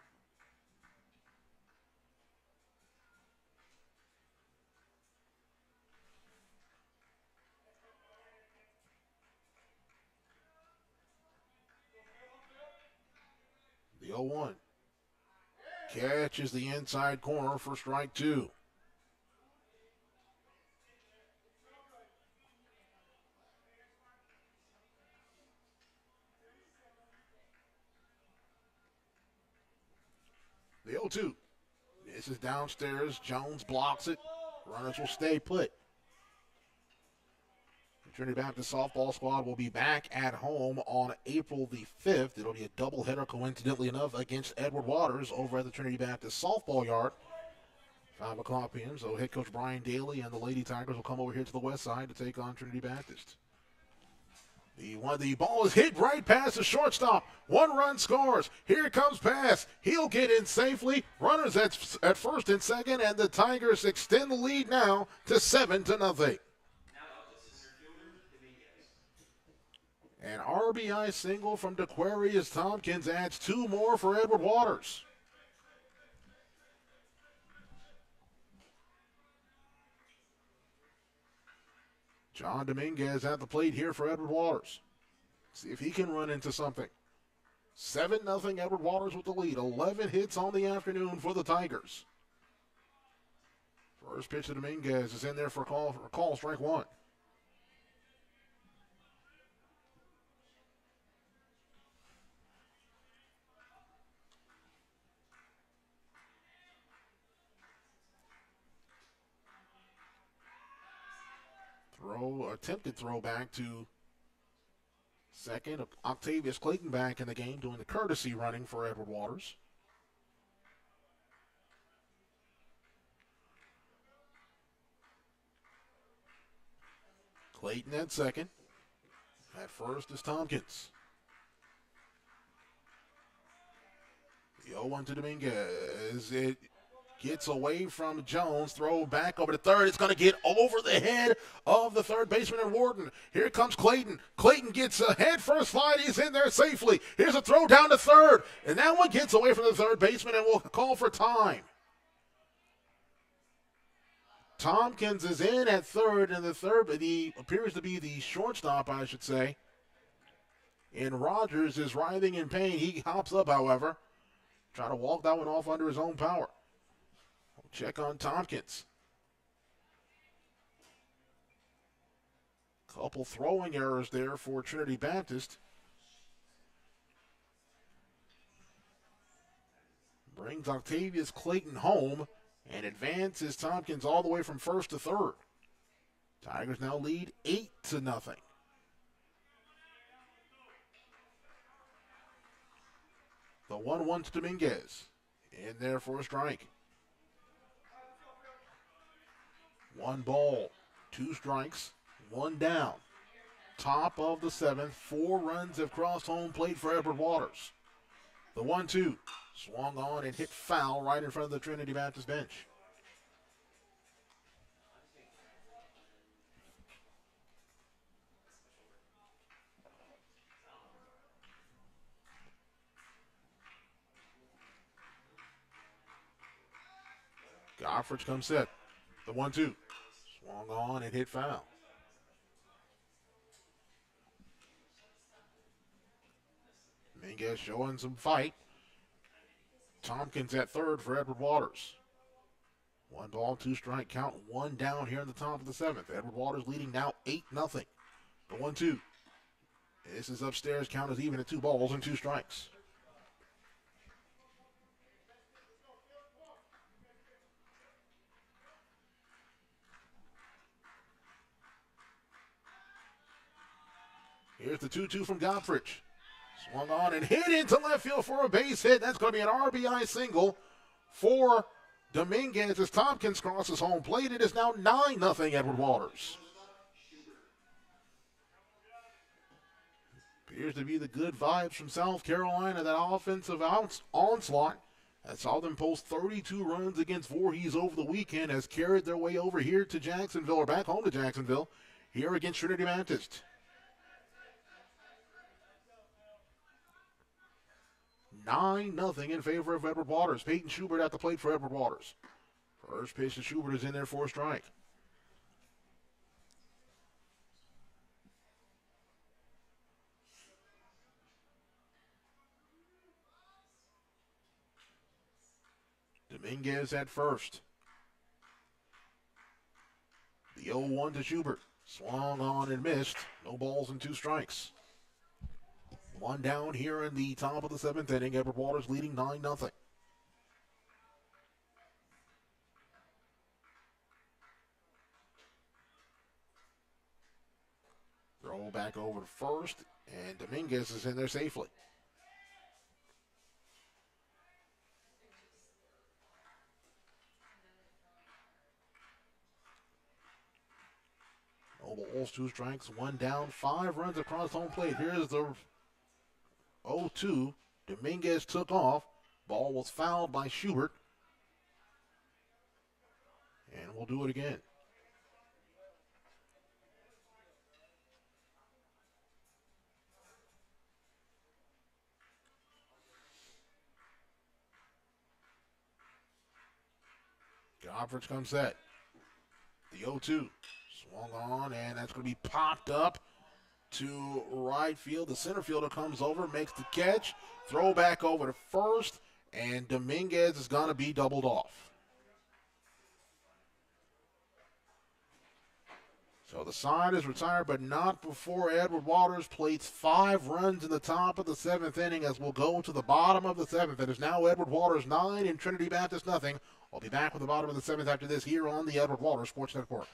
The 0-1. Catches the inside corner for strike 2. 0-2. This is downstairs. Jones blocks it. Runners will stay put. The Trinity Baptist softball squad will be back at home on April the 5th. It'll be a doubleheader, coincidentally enough, against Edward Waters over at the Trinity Baptist softball yard. 5 o'clock p.m. So head coach Brian Daly and the Lady Tigers will come over here to the west side to take on Trinity Baptist. The ball is hit right past the shortstop. 1 run scores. Here comes pass. He'll get in safely. Runners at first and second, and the Tigers extend the lead now to 7-0. An RBI single from DeQuarius Tompkins adds 2 more for Edward Waters. John Dominguez at the plate here for Edward Waters. See if he can run into something. 7-0 Edward Waters with the lead. 11 hits on the afternoon for the Tigers. First pitch to Dominguez is in there for a call, strike 1. Attempted throw back to second. Octavius Clayton back in the game doing the courtesy running for Edward Waters. Clayton at second. At first is Tompkins. The 0-1 to Dominguez. It gets away from Jones. Throw back over to third. It's going to get over the head of the third baseman and Warden. Here comes Clayton. Clayton gets a head first slide. He's in there safely. Here's a throw down to third. And that one gets away from the third baseman and we'll call for time. Tompkins is in at third, and he appears to be the shortstop, I should say. And Rogers is writhing in pain. He hops up, however. Trying to walk that one off under his own power. Check on Tompkins. Couple throwing errors there for Trinity Baptist. Brings Octavius Clayton home and advances Tompkins all the way from first to third. Tigers now lead 8-0. The 1-1 to Dominguez. In there for a strike. 1 ball, 2 strikes, 1 down. Top of the 7th, 4 runs have crossed home plate for Edward Waters. The 1-2 swung on and hit foul right in front of the Trinity Baptist bench. Goffridge comes set. The 1-2. Swung on and hit foul. Dominguez showing some fight. Tompkins at third for Edward Waters. 1 ball, 2 strike count, 1 down here in the top of the 7th. Edward Waters leading now 8-0. The 1-2. This is upstairs. Count is even at 2 balls and 2 strikes. Here's the 2-2 from Goffridge. Swung on and hit into left field for a base hit. That's going to be an RBI single for Dominguez as Tompkins crosses home plate. It is now 9-0 Edward Waters. Appears to be the good vibes from South Carolina, that offensive onslaught that saw them post 32 runs against Voorhees over the weekend has carried their way over here to Jacksonville, or back home to Jacksonville, here against Trinity Baptist. 9-0 in favor of Edward Waters. Peyton Schubert at the plate for Edward Waters. First pitch to Schubert is in there for a strike. Dominguez at first. The 0-1 to Schubert. Swung on and missed. No balls and 2 strikes. 1 down here in the top of the 7th inning. Edward Waters leading 9-0. Throw back over to first, and Dominguez is in there safely. No balls, 2 strikes, 1 down, 5 runs across home plate. Here's the 0-2. Dominguez took off. Ball was fouled by Schubert. And we'll do it again. Godfrey comes set. The 0-2. Swung on, and that's going to be popped up to right field. The center fielder comes over, makes the catch. Throw back over to first, and Dominguez is going to be doubled off. So the side is retired, but not before Edward Waters plates 5 runs in the top of the 7th inning, as we'll go to the bottom of the 7th. It is now Edward Waters 9 and Trinity Baptist nothing. I'll be back with the bottom of the 7th after this here on the Edward Waters Sports Network.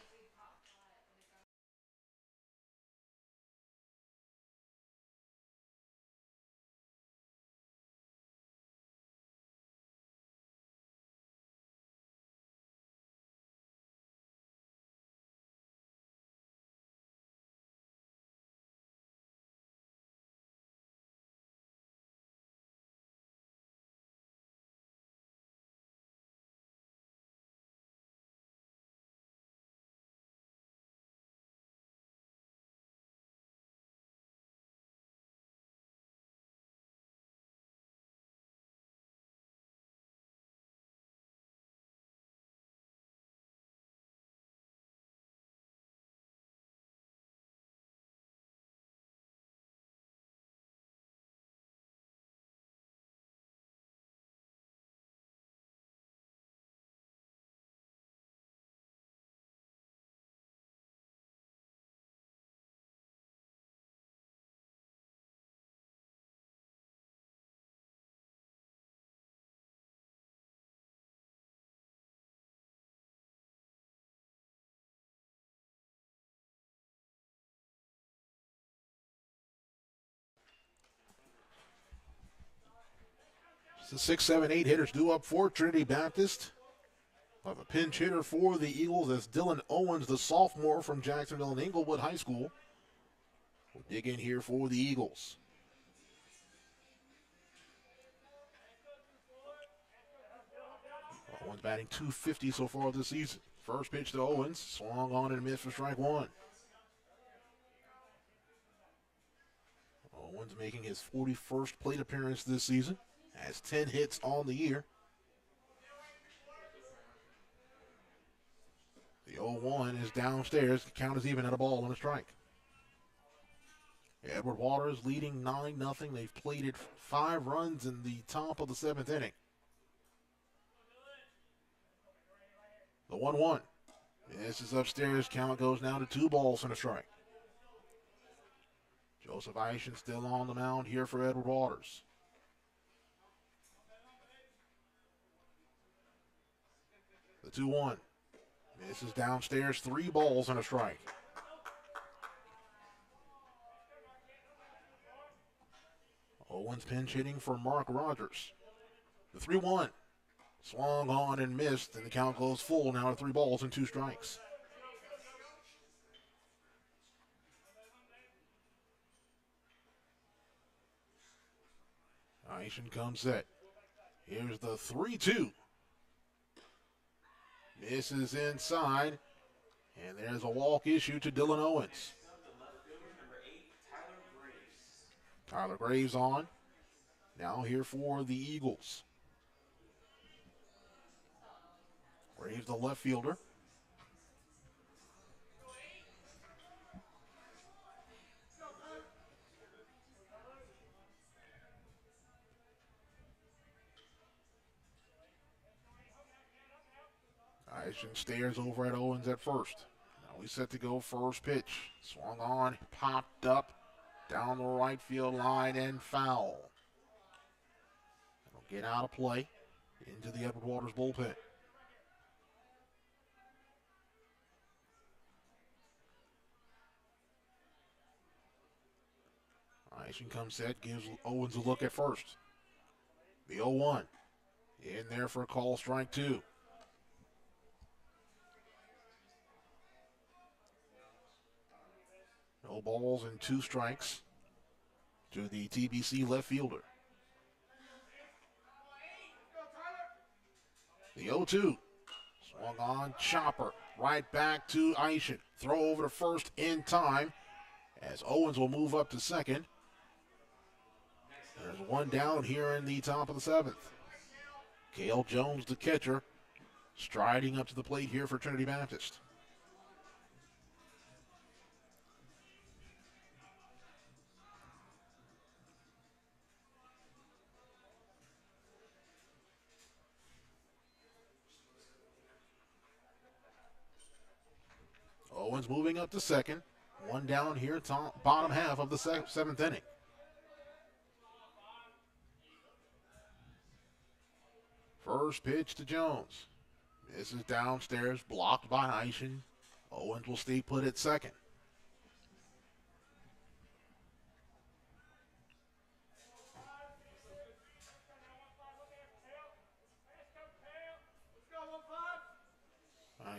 The 6, 7, 8 hitters due up for Trinity Baptist. We'll have a pinch hitter for the Eagles as Dylan Owens, the sophomore from Jacksonville and Inglewood High School, will dig in here for the Eagles. Owens batting .250 so far this season. First pitch to Owens, swung on and missed for strike 1. Owens making his 41st plate appearance this season. Has 10 hits on the year. The 0-1 is downstairs. The count is even at a ball and a strike. Edward Waters leading 9-0. They've plated 5 runs in the top of the 7th inning. The 1-1. This is upstairs. Count goes now to 2 balls and a strike. Joseph Eischen still on the mound here for Edward Waters. The 2-1. This is downstairs, 3 balls and a strike. Owens pinch hitting for Mark Rogers. The 3-1. Swung on and missed, and the count goes full now to 3 balls and 2 strikes. Eischen comes set. Here's the 3-2. Misses inside, and there's a walk issue to Dylan Owens. Tyler Graves on. Now here for the Eagles. Graves, the left fielder. Eischen stares over at Owens at first. Now he's set to go first pitch. Swung on, popped up, down the right field line and foul. It'll get out of play into the Edward Waters bullpen. Isham comes set, gives Owens a look at first. The 0-1. In there for a call, strike 2. No balls and 2 strikes to the TBC left fielder. The 0-2. Swung on, chopper. Right back to Isham. Throw over to first in time as Owens will move up to second. There's one down here in the top of the 7th. Cale Jones, the catcher, striding up to the plate here for Trinity Baptist. Owens moving up to second. One down here, bottom half of the 7th inning. First pitch to Jones. This is downstairs, blocked by Isham. Owens will stay put at second.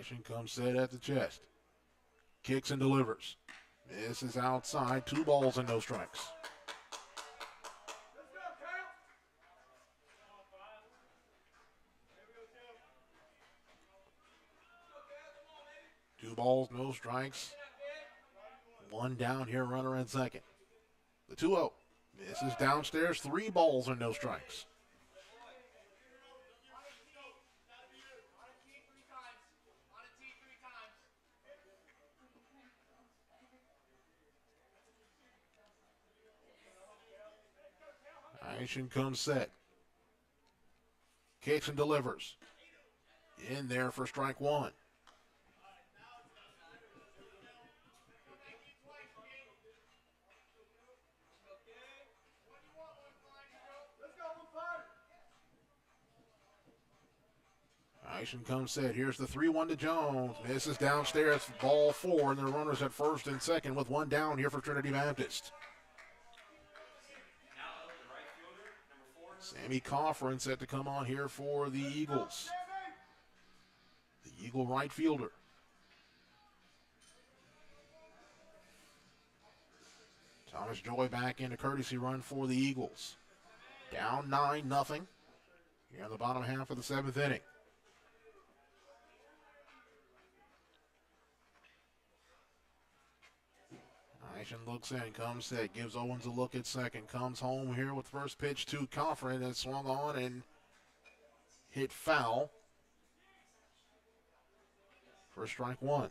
Isham comes set at the chest. Kicks and delivers. This is outside, 2 balls and no strikes. Two balls, no strikes. One down here, runner at second. The 2-0. This is downstairs, 3 balls and no strikes. Isham comes set. Kicks and delivers. In there for strike 1. Isham comes set. Here's the 3-1 to Jones. Misses downstairs, ball 4, and the runners at first and second with one down here for Trinity Baptist. Sammy Coffrin set to come on here for the Eagles. The Eagle right fielder. Thomas Joy back in a courtesy run for the Eagles. Down 9-0 here in the bottom half of the 7th inning. Isham looks in, comes set, gives Owens a look at second, comes home here with first pitch to Coffrin and swung on and hit foul for strike 1.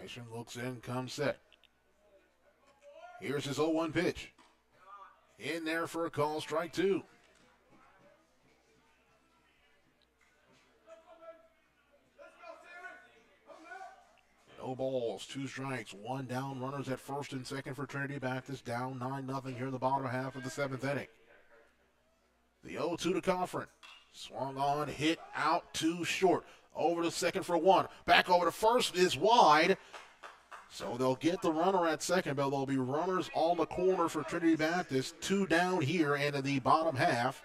Isham looks in, comes set. Here's his 0-1 pitch. In there for a call, strike 2. No balls, 2 strikes, 1 down, runners at first and second for Trinity Baptist, down 9-0 here in the bottom half of the 7th inning. The 0-2 to Coffrin. Swung on, hit out too short. Over to second for 1. Back over to first is wide. So they'll get the runner at second, but there'll be runners on the corner for Trinity Baptist. 2 down here and in the bottom half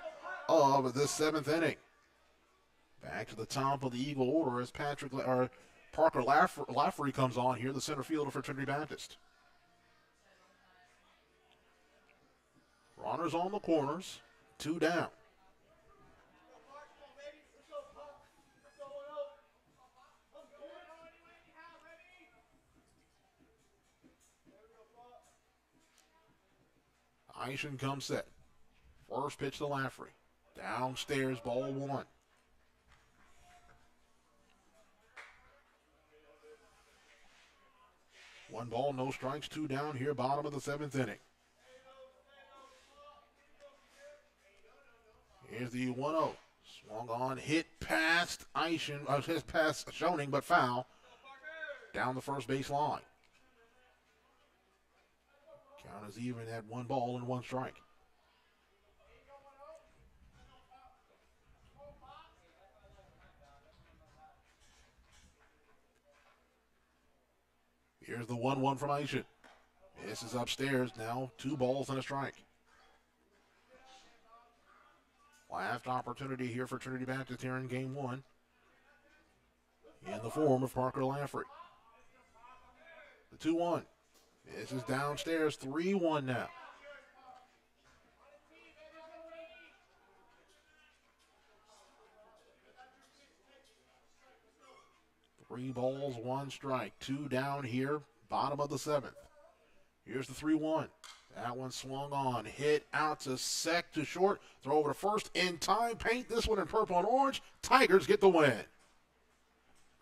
of the 7th inning. Back to the top of the Eagle order as Parker Laffery comes on here, the center fielder for Trinity Baptist. Runners on the corners, 2 down. Isham comes set. First pitch to Laffery. Downstairs, ball 1. One ball, no strikes, 2 down here, bottom of the 7th inning. Here's the 1-0. Swung on, hit past Isham, his pass Schoening, but foul. Down the first base line. Count is even at 1 ball and 1 strike. Here's the 1-1 from Aisha. This is upstairs now. 2 balls and a strike. Last opportunity here for Trinity Baptist here in game 1. In the form of Parker Laffrey. The 2-1. This is downstairs. 3-1 now. Three balls, 1 strike. 2 down here, bottom of the 7th. Here's the 3-1. That one swung on. Hit out to to short. Throw over to first in time. Paint this one in purple and orange. Tigers get the win.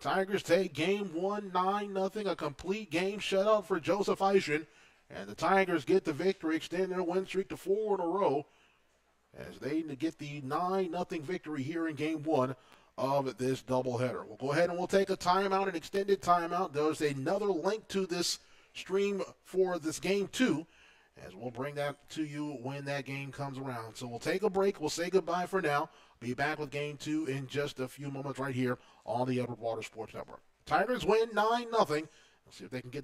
Tigers take game 1, 9-0. A complete game shutout for Joseph Eischen. And the Tigers get the victory, extend their win streak to 4 in a row as they get the 9-0 victory here in game 1 of this doubleheader. We'll go ahead and we'll take a timeout, an extended timeout. There's another link to this stream for this game 2, as we'll bring that to you when that game comes around. So we'll take a break. We'll say goodbye for now. Be back with game 2 in just a few moments right here on the Edward Waters Sports Network. Tigers win 9-0. Let's see if they can get